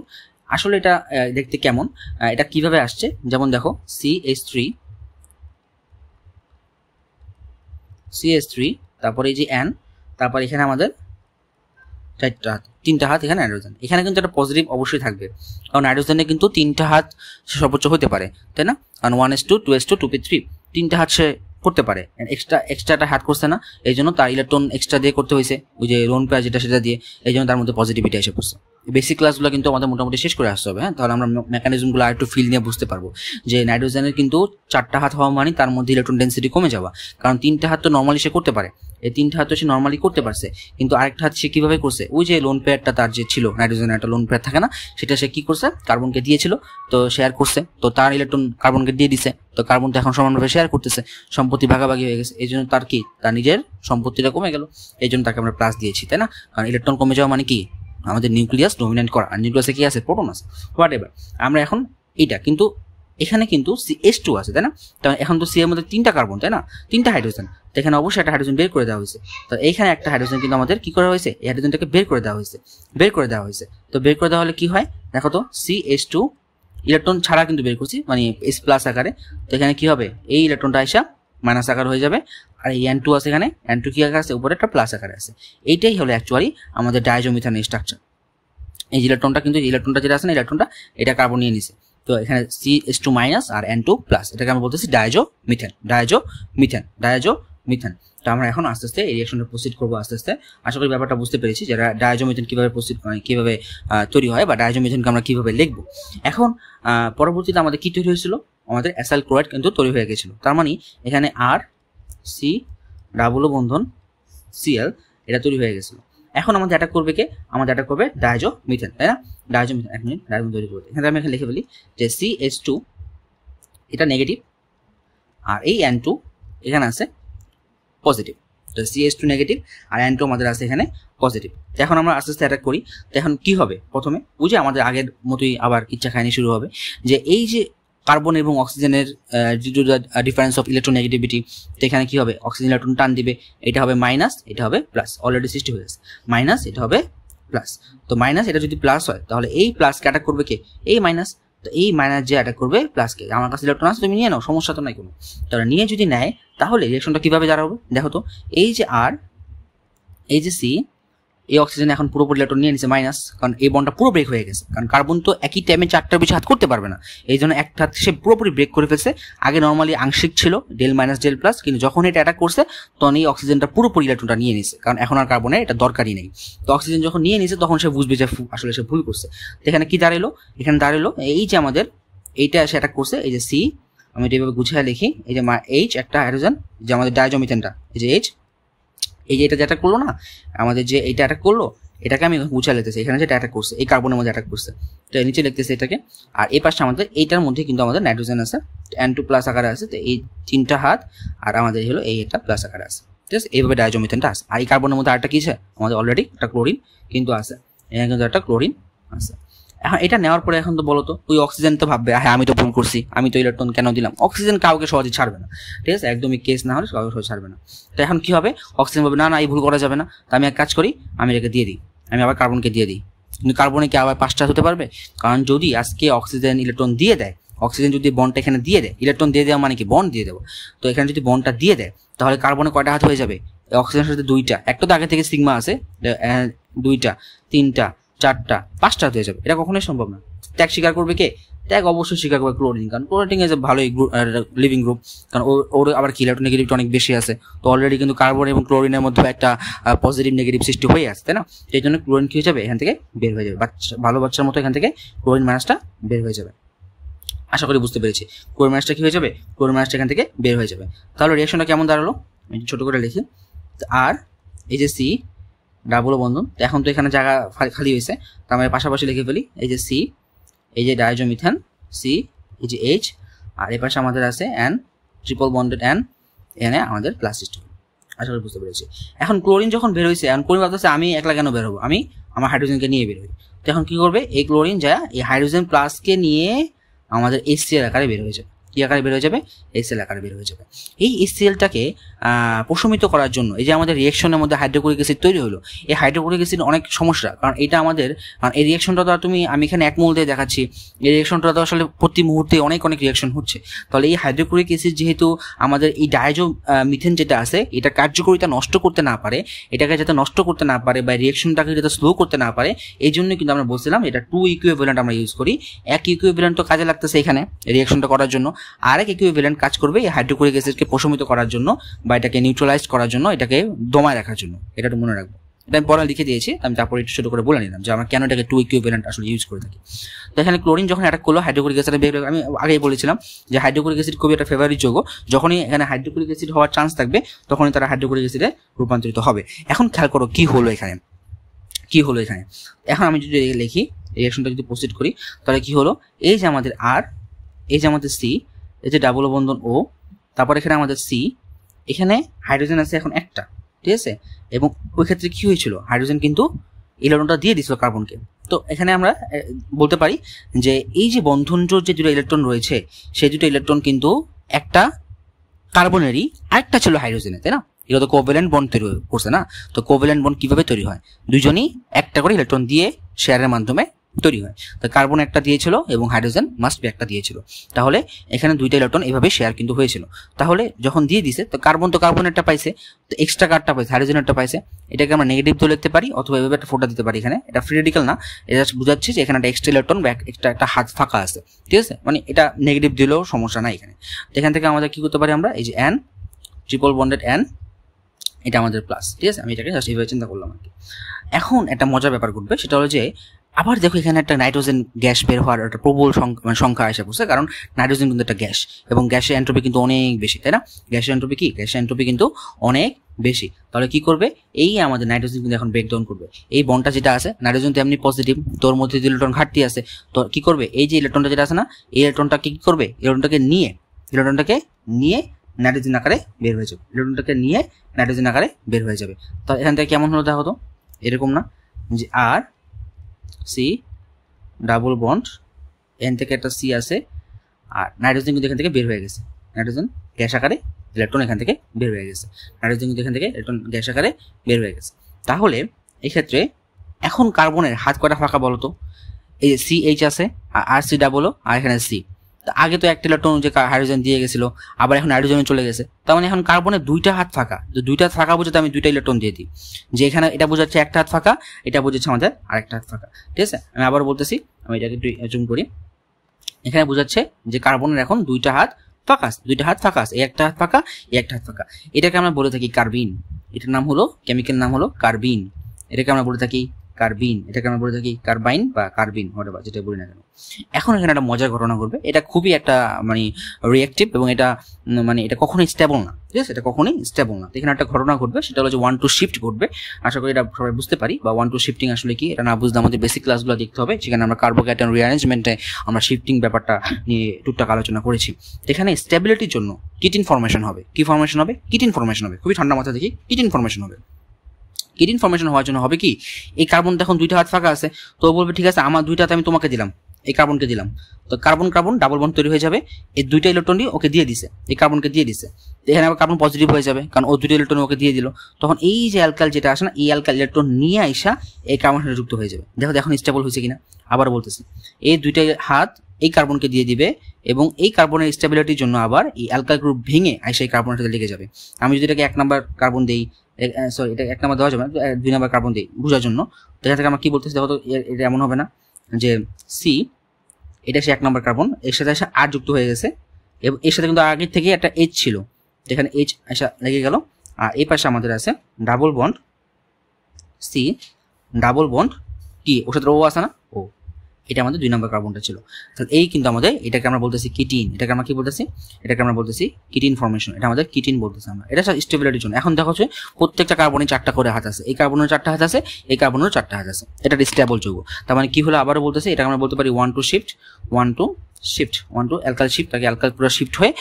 আসলে এটা দেখতে কেমন, এটা কিভাবে আসছে, যেমন দেখো CH3 তারপরে এই যে N, তারপর এখানে আমাদের তিনটা হাত এখানে নাইট্রোজেন। এখানে কিন্তু একটা পজিটিভ অবশ্যই থাকবে, কারণ নাইট্রোজেনে কিন্তু 3টা হাত সর্বোচ্চ হতে পারে, তাই না? কারণ 1s2 2s2 2p3 3টা হাত সে করতে পারে, এক্সট্রাটা হাত করছে না, এই জন্য তার ইলেকট্রন এক্সট্রা দিয়ে করতে হয়েছে, ওই যে লোন পেয়ার যেটা সেটা দিয়ে, এই জন্য তার মধ্যে পজিটিভিটি এসে পড়ছে। বেসিক ক্লাসগুলো কিন্তু আমাদের মোটামুটি শেষ করে আসতে হবে, হ্যাঁ, তাহলে আমরা মেকানিজমগুলো আর একটু ফিল নিয়ে বুঝতে পারবো যে নাইট্রোজেনের কিন্তু 4টা হাত হওয়া মানে তার মধ্যে ইলেকট্রন ডেন্সিটি কমে যাওয়া, কারণ 3টা হাত তো নর্মালি সে করতে পারে, এই 3টা হাত তো সে নর্মালি করতে পারছে, কিন্তু আরেকটা হাত সে কিভাবে করছে, ওই যে লোন পেয়ারটা তার যে ছিল, নাইট্রোজেনের একটা লোন পেয়ার থাকে না, সেটা সে কি করছে, কার্বনকে দিয়েছিল, তো শেয়ার করছে, তো তার ইলেকট্রন কার্বনকে দিয়ে দিছে, তো কার্বন তো এখন সমানভাবে শেয়ার করতেছে, সম্পত্তি ভাগাভাগি হয়ে গেছে, এই জন্য তার কি, তার নিজের সম্পত্তিটা কমে গেল, এই জন্য তাকে আমরা প্লাস দিয়েছি, তাই না? কারণ ইলেকট্রন কমে যাওয়া মানে কি, আমাদের নিউক্লিয়াস ডমিনেন্ট করা, আর নিউক্লিয়াসে কি আছে, প্রোটন আছে, হোয়াট এভার। আমরা এখন এইটা কিন্তু এখানে কিন্তু CH2 আছে, তাই না? কারণ এখন তো সি এর মধ্যে 3টা কার্বন, তাই না, 3টা হাইড্রোজেন, তো এখানে অবশ্যই একটা হাইড্রোজেন বের করে দেওয়া হয়েছে, তো এইখানে একটা হাইড্রোজেন কিন্তু আমাদের কি করা হয়েছে, এই হাইড্রোজেনটাকে বের করে দেওয়া হয়েছে, তো বের করে দেওয়া হলে কি হয় দেখো তো, CH2 ইলেকট্রন ছাড়া কিন্তু বের করছি, মানে S প্লাস আকারে, তো এখানে কি হবে, এই ইলেকট্রনটা আইসা মাইনাস আকার হয়ে যাবে, আর এই N2 আছে, এখানে N2 কি আকার আছে, উপরে একটা প্লাস আকারে আছে, এইটাই হলো অ্যাকচুয়ালি আমাদের ডাইজোমিথানের স্ট্রাকচার। এই ইলেকট্রনটা কিন্তু, ইলেকট্রনটা যেটা আছে না, ইলেকট্রনটা এটা কার্বন নিয়ে নিছে, তো এখানে CH2 মাইনাস আর N2 প্লাস, এটাকে আমরা বলতেছি ডায়াজোমিথেন। তো আমরা এখন আস্তে আস্তে এই রিঅ্যাকশনটা প্রসিড করবো আস্তে আস্তে। আশা করি ব্যাপারটা বুঝতে পেরেছি যে ডায়াজোমিথেন কিভাবে কিভাবে তৈরি হয়, বা ডায়াজোমিথেনকে আমরা কিভাবে লিখবো। এখন পরবর্তীতে আমাদের কি তৈরি হয়েছিল, আমাদের অ্যাসাইল ক্লোরাইড কিন্তু তৈরি হয়ে গেছিল, তার মানে এখানে RC ডাবল বন্ধন Cl এটা তৈরি হয়ে গেছিল। এখন আমাদের অ্যাটাক করবে কে, আমাদের অ্যাটাক করবে ডায়াজোমিথেন, তাই না? ডায়াজোমিথেন, এক মিনিট, ডায়াজোমিথেন তৈরি করতে এখানে আমি এখানে লিখে ফেলি যে CH2 এটা নেগেটিভ, আর এই N2 এখানে আছে পজিটিভ, তো CH2 নেগেটিভ আর N2 আমাদের আছে এখানে পজিটিভ। এখন আমরা আস্তে আস্তে অ্যাটাক করি, তো এখন কি হবে, প্রথমে ওই যে আমাদের আগের মতোই আবার কিচ্ছা খাইনি শুরু হবে, যে এই যে কার্বন এবং অক্সিজেনের ডিফারেন্স অফ ইলেকট্রোনেগেটিভিটি, তো এখানে কি হবে, অক্সিজেন ইলেকট্রন টান দিবে, এটা হবে মাইনাস, এটা হবে প্লাস, অলরেডি সৃষ্টি হয়ে গেছে, মাইনাস এটা হবে প্লাস, তো মাইনাস এটা যদি প্লাস হয় তাহলে এই প্লাসকে অ্যাটাক করবে কে, এই মাইনাস, তো এই মাইনাস যে অ্যাটাক করবে প্লাসকে, আমার কাছে ইলেকট্রন আছে তুমি নিয়ে নাও, সমস্যা তো নাই কোনো, তাহলে নিয়ে যদি নেয় তাহলে রিঅ্যাকশনটা কিভাবে দাঁড়াবে দেখো তো, এই যে আর এই যে সি, এই অক্সিজেন এখন পুরোপুরি ইলেকট্রন নিয়ে নিছে মাইনাস, কারণ এই বন্ডটা পুরো ব্রেক হয়ে গেছে, কারণ কার্বন তো একই টাইমে 4টার বেশি হাত করতে পারবে না, এই জন্য একটা হাত সে পুরোপুরি ব্রেক করে ফেলছে। আগে নর্মালি আংশিক ছিল ডেল মাইনাস ডেল প্লাস, কিন্তু যখন এটা অ্যাটাক করছে তখন এই অক্সিজেনটা পুরোপুরি ইলেকট্রনটা নিয়ে নিছে, কারণ এখন আর কার্বনের এটা দরকারই নেই। তো অক্সিজেন যখন নিয়ে নিছে তখন সে বুঝবে যে আসলে সে ভুল করছে। তো এখানে কি দাঁড়ালো, এখানে দাঁড়ালো এই যে আমাদের এইটা সে অ্যাটাক করছে, এই যে সি, আমি এটা এভাবে গুছিয়ে লিখি, এই যে এইচ একটা হাইড্রোজেন, যে আমাদের ডায়াজোমিথেনটা, এই যে এইচ, এই যে এটা যে অ্যাটাক করলো না আমাদের, যে এইটা অ্যাটাক করলো, এটাকে আমি গুছিয়ে লিখতেছি, এখানে যেটা অ্যাটাক করছে এই কার্বনের মধ্যে অ্যাটাক করছে, তো নিচে লিখতেছি এটাকে, আর এই পাশে আমাদের এইটার মধ্যে কিন্তু আমাদের নাইট্রোজেন আছে, N2 প্লাস আকারে আছে, তো এই 3টা হাত আর আমাদের হলো এই একটা প্লাস আকারে আছে, ঠিক আছে, এইভাবে ডায়াজোমিথেনটা আছে। আর এই কার্বনের মধ্যে আরেকটা কি আছে, আমাদের অলরেডি একটা ক্লোরিন কিন্তু আছে, এখানে কিন্তু একটা ক্লোরিন আছে। এখন এটা নেওয়ার পরে এখন তো বলো তো, ওই অক্সিজেন তো ভাববে হ্যাঁ আমি তো ভুল করছি, আমি তো ইলেকট্রন কেন দিলাম, অক্সিজেন কাউকে সহজে ছাড়বে না, ঠিক আছে, একদমই কেস না হলে কাউকে সহজে ছাড়বে না। তো এখন কি হবে, অক্সিজেন ভাবে না এই ভুল করা যাবে না, তো আমি এক কাজ করি, আমি এটাকে দিয়ে দিই, আমি আবার কার্বনকে দিয়ে দিই, কিন্তু কার্বনে কি আবার 5টা হতে পারবে, কারণ যদি আজকে অক্সিজেন ইলেকট্রন দিয়ে দেয়, অক্সিজেন যদি বন্ডটা এখানে দিয়ে দেয়, ইলেকট্রন দিয়ে দেওয়া মানে কি বন্ড দিয়ে দেবো, তো এখানে যদি বন্ডটা দিয়ে দেয় তাহলে কার্বনে কয়টা হাত হয়ে যাবে, অক্সিজেনের সাথে 2টা, একটা তো আগে থেকে সিগমা আছে, 2টা 3টা 4টা 5টা হয়ে যাবে, এটা কখনোই সম্ভব না। ত্যাগ স্বীকার করবে কে, ত্যাগ অবশ্যই স্বীকার করবে ক্লোরিন, কারণ ক্লোরিন ইজ এ ভালোই লিভিং গ্রুপ, কারণ ওর আবার কি ইলেকট্রোনেগেটিভিটি অনেক বেশি আছে, তো অলরেডি কিন্তু কার্বন এবং ক্লোরিনের মধ্যে একটা পজিটিভ নেগেটিভ সৃষ্টি হয়ে আসছে, তাই না? এই জন্য ক্লোরিন কি হয়ে যাবে, এখান থেকে বের হয়ে যাবে, ভালো বাচ্চার মতো এখান থেকে ক্লোরিন মাইনাসটা বের হয়ে যাবে। আশা করি বুঝতে পেরেছি, ক্লোরিন মাইনাসটা কি হয়ে যাবে, ক্লোরিন মাইনাসটা এখান থেকে বের হয়ে যাবে। তাহলে রিঅ্যাকশনটা কেমন দাঁড়ালো, ছোট করে লিখি, আর এই যে সি ডাবল বন্ধন, এখন তো এখানে জায়গা খালি হয়েছে, তো আমরা পাশাপাশি লিখে ফেলি, এই যে সি, এই যে ডায়াজোমিথেন সি, এই যে এইচ, আর এই পাশে আমাদের আছে N ট্রিপল বন্ডেড N, এনে আমাদের প্লাস সিস্টেম। আশা করি বুঝতে পেরেছি। এখন ক্লোরিন যখন বের হয়েছে, এখন ক্লোরিন ভাবতেছে আমি একলা কেন বের হবো, আমি আমার হাইড্রোজেনকে নিয়ে বের হই, তো এখন কি করবে, এই ক্লোরিন যায় এই হাইড্রোজেন প্লাসকে নিয়ে আমাদের HCl আকারে বের হয়ে যাবে, কি আকারে বের হয়ে যাবে, HCl আকারে বের হয়ে যাবে। এই HClটাকে প্রশমিত করার জন্য এই যে আমাদের রিঅ্যাকশনের মধ্যে হাইড্রোক্লোরিক অ্যাসিড তৈরি হলো, এই হাইড্রোক্লোরিক অ্যাসিড অনেক সমস্যা, কারণ এটা আমাদের এই রিঅ্যাকশনটা তো আমি এখানে 1 মোল দিয়ে দেখাচ্ছি, এই রিঅ্যাকশনটা তো আসলে প্রতি মুহূর্তে অনেক রিঅ্যাকশন হচ্ছে। তাহলে এই হাইড্রোক্লোরিক অ্যাসিড যেহেতু আমাদের এই ডায়াজো মিথেন যেটা আছে এটা কার্যকারিতা নষ্ট করতে না পারে, এটাকে যাতে নষ্ট করতে না পারে বা রিঅ্যাকশনটাকে যাতে স্লো করতে না পারে, এই জন্য কিন্তু আমরা বলছিলাম এটা 2 ইকুইভ্যালেন্ট আমরা ইউজ করি। এক ইকুইভ্যালেন্ট তো কাজে লাগতেছে এখানে রিঅ্যাকশনটা করার জন্য, আরেক ইকুইভ্যালেন্ট কাজ করবে এই হাইড্রোক্লোরিক অ্যাসিডকে প্রশমিত করার জন্য বা এটাকে নিউট্রালাইজ করার জন্য, এটাকে দমায় রাখার জন্য। এটা একটু মনে রাখবো, এটা আমি পরে লিখে দিয়েছি, আমি তারপরে একটু ছোট করে বলে নিলাম যে আমরা কেন এটাকে 2 ইকুইভ্যালেন্ট আসলে ইউজ করে থাকি। তো এখানে ক্লোরিন যখন অ্যাটাক করলো হাইড্রোক্লোরিক অ্যাসিড, আমি আগেই বলেছিলাম যে হাইড্রোক্লোরিক অ্যাসিড খুবই একটা ফেভারিট যৌগ, যখনই এখানে হাইড্রোক্লোরিক অ্যাসিড হওয়ার চান্স থাকবে তখনই তারা হাইড্রোক্লোরিক অ্যাসিডে রূপান্তরিত হবে। এখন খেয়াল করো কি হলো এখানে, এখন আমি যদি লিখি রিঅ্যাকশনটা যদি প্রসিড করি তাহলে কি হলো, এই যে আমাদের আর, এই যে আমাদের সি, এই যে ডাবল বন্ধন ও, তারপর এখানে আমাদের সি, এখানে হাইড্রোজেন আছে এখন একটা, ঠিক আছে, এবং ওই ক্ষেত্রে কি হয়েছিল হাইড্রোজেন কিন্তু ইলেকট্রনটা দিয়ে দিছিল কার্বনকে। তো এখানে আমরা বলতে পারি যে এই যে বন্ধনজোড় যে দুটো ইলেকট্রন রয়েছে সেই দুটো ইলেকট্রন কিন্তু একটা কার্বনেরই, আরেকটা ছিল হাইড্রোজেনের, তাই না? এটা তো কোভ্যালেন্ট বন্ড তৈরি করছে না। তো কোভ্যালেন্ট বন্ড কিভাবে তৈরি হয়, দুজনই একটা করে ইলেকট্রন দিয়ে শেয়ারের মাধ্যমে তৈরি হয়। তো কার্বন একটা দিয়েছিল এবং হাইড্রোজেন মাস্ট বি একটা দিয়েছিল, তাহলে এখানে দুইটা ইলেকট্রন এভাবে শেয়ার কিন্তু হয়েছিল। তাহলে যখন দিয়ে দিছে তো কার্বনেরটা পাইছে, তো এক্সট্রা কার্ডটা পাইছে, হাইড্রোজেনেরটা পাইছে, এটাকে আমরা নেগেটিভ তো লিখতে পারি অথবা এভাবে একটা ফোটা দিতে পারি। এখানে এটা ফ্রি রেডিক্যাল না, এটা বুঝাচ্ছে যে এখানে একটা এক্সট্রা ইলেকট্রন বা একটা হাত ফাঁকা আছে, ঠিক আছে, মানে এটা নেগেটিভ দিলেও সমস্যা নাই এখানে। তো এখান থেকে আমাদের কি করতে পারি আমরা, এই যে N ট্রিপল বন্ডেড N, এটা আমাদের প্লাস, ঠিক আছে, আমি এটাকে জাস্ট এইভাবে চিন্তা করলাম আর কি। এখন একটা মজার ব্যাপার ঘটবে, সেটা হলো যে আবার দেখো এখানে একটা নাইট্রোজেন গ্যাস বের হওয়ার একটা প্রবল সংখ্যা এসে পড়ছে, কারণ নাইট্রোজেন কিন্তু একটা গ্যাস এবং গ্যাসের এন্ট্রপি কিন্তু অনেক বেশি, তাই না? গ্যাসের এন্ট্রপি কি, গ্যাসের এন্ট্রপি কিন্তু অনেক বেশি। তাহলে কি করবে, এই আমাদের নাইট্রোজেন কিন্তু এখন ব্রেকডাউন করবে। এই বন্ডটা যেটা আছে, নাইট্রোজেন তো এমনি পজিটিভ, তোর মধ্যে ইলেকট্রন ঘাটতি আছে, তো কি করবে, এই যে ইলেকট্রনটা যেটা আছে না, এই ইলেকট্রনটাকে কি করবে, ইলেকট্রনটাকে নিয়ে নাইট্রোজেন আকারে বের হয়ে যাবে, ইলেকট্রনটাকে নিয়ে নাইট্রোজেন আকারে বের হয়ে যাবে। তো এখান থেকে কেমন হলো দেখো তো, এরকম না যে আর সি ডাবল বন্ড এন থেকে একটা সি আছে, আর নাইট্রোজেন কিন্তু এখান থেকে বের হয়ে গেছে, নাইট্রোজেন গ্যাস আকারে ইলেকট্রন এখান থেকে বের হয়ে গেছে, নাইট্রোজেন কিন্তু এখান থেকে ইলেকট্রন গ্যাস আকারে বের হয়ে গেছে। তাহলে এই ক্ষেত্রে এখন কার্বনের হাত কয়টা ফাঁকা বলো তো, এই যে CH আছে আর সি ডাবল, আর এখানে সি, আগে তো একটা ইলেকট্রন যে হাইড্রোজেন দিয়ে গেছিল, আবার এখন হাইড্রোজেনে চলে গেছে, তার মানে এখন কার্বনের দুইটা হাত ফাঁকা। তো দুইটা হাত ফাঁকা বোঝাতে আমি দুইটা ইলেকট্রন দিয়ে দিই, যে এখানে এটা বোঝাচ্ছে একটা হাত ফাঁকা, এটা বোঝাচ্ছে আমাদের আরেকটা হাত ফাঁকা, ঠিক আছে। আমি আবার বলতেছি, আমি এটাকে একটু জুম করি, এখানে বোঝাচ্ছে যে কার্বনের এখন দুইটা হাত ফাঁকা আছে, এই একটা হাত ফাঁকা, এই একটা হাত ফাঁকা। এটাকে আমরা বলে থাকি কার্বিন, এটার নাম হলো, কেমিক্যাল নাম হলো কার্বিন, এটাকে আমরা বলে থাকি কার্বিন, এটাকে আমরা বলে থাকি কার্বাইন বা কার্বিন, হোয়াটএভার যেটা বলি না কেন। এখন এখানে একটা মজার ঘটনা ঘটবে, এটা খুবই একটা মানে রিঅ্যাক্টিভ এবং এটা মানে এটা কখনোই স্টেবল না, ঠিক আছে, এটা কখনোই স্টেবল না। এখানে একটা ঘটনা ঘটবে, সেটা হলো যে 1-2 শিফট ঘটবে। আশা করি এটা সবাই বুঝতে পারি, বা 1-2 শিফটিং আসলে কি, এটা না বুঝলে আমাদের বেসিক ক্লাসগুলো দেখতে হবে, সেখানে আমরা কার্বোক্যাটায়ন রিঅ্যারেঞ্জমেন্টে আমরা শিফটিং ব্যাপারটা নিয়ে টুকটাক আলোচনা করেছি। এখানে স্টেবিলিটির জন্য কিটিন ফর্মেশন হবে, কি ফর্মেশন হবে, কিটিন ফর্মেশন হবে, খুবই ঠান্ডা মাথা দেখি, কিটিন ফর্মেশন হবে। কিটিন ফর্মেশন হওয়ার জন্য হবে কি, এই কার্বন এখন দুইটা হাত ফাঁকা আছে, তো বলবে ঠিক আছে আমার দুইটা হাত আমি তোমাকে দিলাম, এই কার্বনকে দিলাম, তো কার্বন ডাবল বন্ড তৈরি হয়ে যাবে, এই দুইটা ইলেকট্রনই ওকে দিয়ে দিছে, এই কার্বনকে দিয়ে দিছে, এখানে আবার কার্বন পজিটিভ হয়ে যাবে কারণ ও দুইটা ইলেকট্রন ওকে দিয়ে দিল। তখন এই যে অ্যালকাইল যেটা আসে না, এই অ্যালকাইল ইলেকট্রন নিয়ে আইসা এই কার্বনের সাথে যুক্ত হয়ে যাবে। দেখো এখন স্টেবল হয়েছে কিনা, আবার বলতেছি, এই দুইটা হাত এই কার্বনকে দিয়ে দিবে এবং এই কার্বনের স্টেবিলিটির জন্য আবার এই অ্যালকাইল গ্রুপ ভেঙে আইসা এই কার্বনের সাথে লেগে যাবে। আমি যদি এটাকে 1 নাম্বার কার্বন দেই, সরি এটা 1 নাম্বার দেওয়া যাবে না, 2 নাম্বার কার্বন দিই বোঝার জন্য, তো এখান থেকে আমরা কি বলতেছি দেখো তো, এটা এমন হবে না যে সি এটা সে 1 নাম্বার কার্বন, এর সাথে এসে আর যুক্ত হয়ে গেছে এবং এর সাথে কিন্তু আগের থেকে একটা এইচ ছিল, এখানে এইচ এসে লেগে গেল, আর এই পাশে আমাদের আছে double bond C double bond কি, ওর সাথে ও আছে না, ও, এটা আমাদের 2 নাম্বার কার্বনটা ছিল। তাহলে এই কিন্তু আমাদের, এটাকে আমরা বলতেছি কিটিন, এটাকে আমরা কি বলতেছি, এটাকে আমরা বলতেছি কিটিন ফর্মেশন, এটা আমাদের কিটিন বলতেছি আমরা, এটা স্টেবিলিটির জন্য। এখন দেখো যে প্রত্যেকটা কার্বনে 4টা করে হাত আছে, এই কার্বনের 4টা হাত আছে, এই কার্বনেরও 4টা হাত আছে, এটা স্টেবল যৌগ। তার মানে কি হলো, আবারও বলতেছি, এটা আমরা বলতে পারি 1-2 শিফট, 1-2 অ্যালকাইল শিফট, তাকে অ্যালকাইল পুরো শিফট হয়ে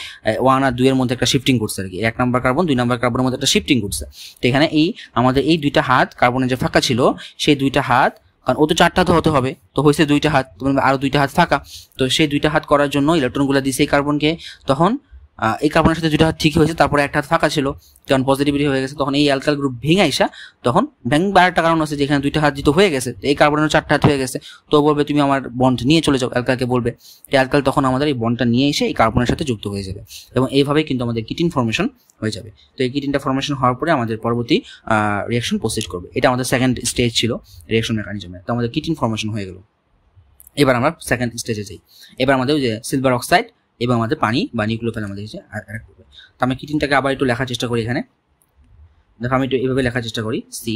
1 আর 2 এর মধ্যে একটা শিফটিং করছে আর কি, 1 নাম্বার কার্বন 2 নাম্বার কার্বনের মধ্যে একটা শিফটিং করছে। তো এখানে এই আমাদের এই দুইটা হাত কার্বনের যে ফাঁকা ছিল, সেই দুইটা হাত কারণ ও তো 4টা হাত হতে হবে, তো হয়েছে 2টা হাত, আরো 2টা হাত ফাঁকা। তো সেই 2টা হাত করার জন্য ইলেকট্রনগুলো দিছে এই কার্বনকে, তখন এই কার্বনের সাথে 2টা হাত ঠিক হয়েছে, তারপরে একটা হাত ফাঁকা ছিল, কারণ পজিটিভিটি হয়ে গেছে। তখন এই অ্যালকাইল গ্রুপ ভেঙে আইসা তখন ভাঙবার একটা কারণ আছে, যেখানে 2টা হাত যেহেতু হয়ে গেছে, এই কার্বনের 4টা হাত হয়ে গেছে, তো বলবে তুমি আমার বন্ড নিয়ে চলে যাও, অ্যালকাইলকে বলবে। এই অ্যালকাইল তখন আমাদের এই বন্ডটা নিয়ে এসে এই কার্বনের সাথে যুক্ত হয়ে যাবে, এবং এইভাবেই কিন্তু আমাদের কিটিন ফর্মেশন হয়ে যাবে। তো এই কিটিনটা ফর্মেশন হওয়ার পরে আমাদের পরবর্তী রিঅ্যাকশন প্রসিড করবে। এটা আমাদের সেকেন্ড স্টেজ ছিল রিঅ্যাকশন মেকানিজমে। তো আমাদের কিটিন ফর্মেশন হয়ে গেল। এবার আমরা সেকেন্ড স্টেজে যাই। এবার আমাদের যে সিলভার অক্সাইড এবং আমাদের পানি বা নিউক্লিওফিল আমাদের অ্যাড করবে। তো আমি কিটিনটাকে আবার একটু লেখার চেষ্টা করি। এখানে দেখো আমি একটু এইভাবে লেখার চেষ্টা করি। সি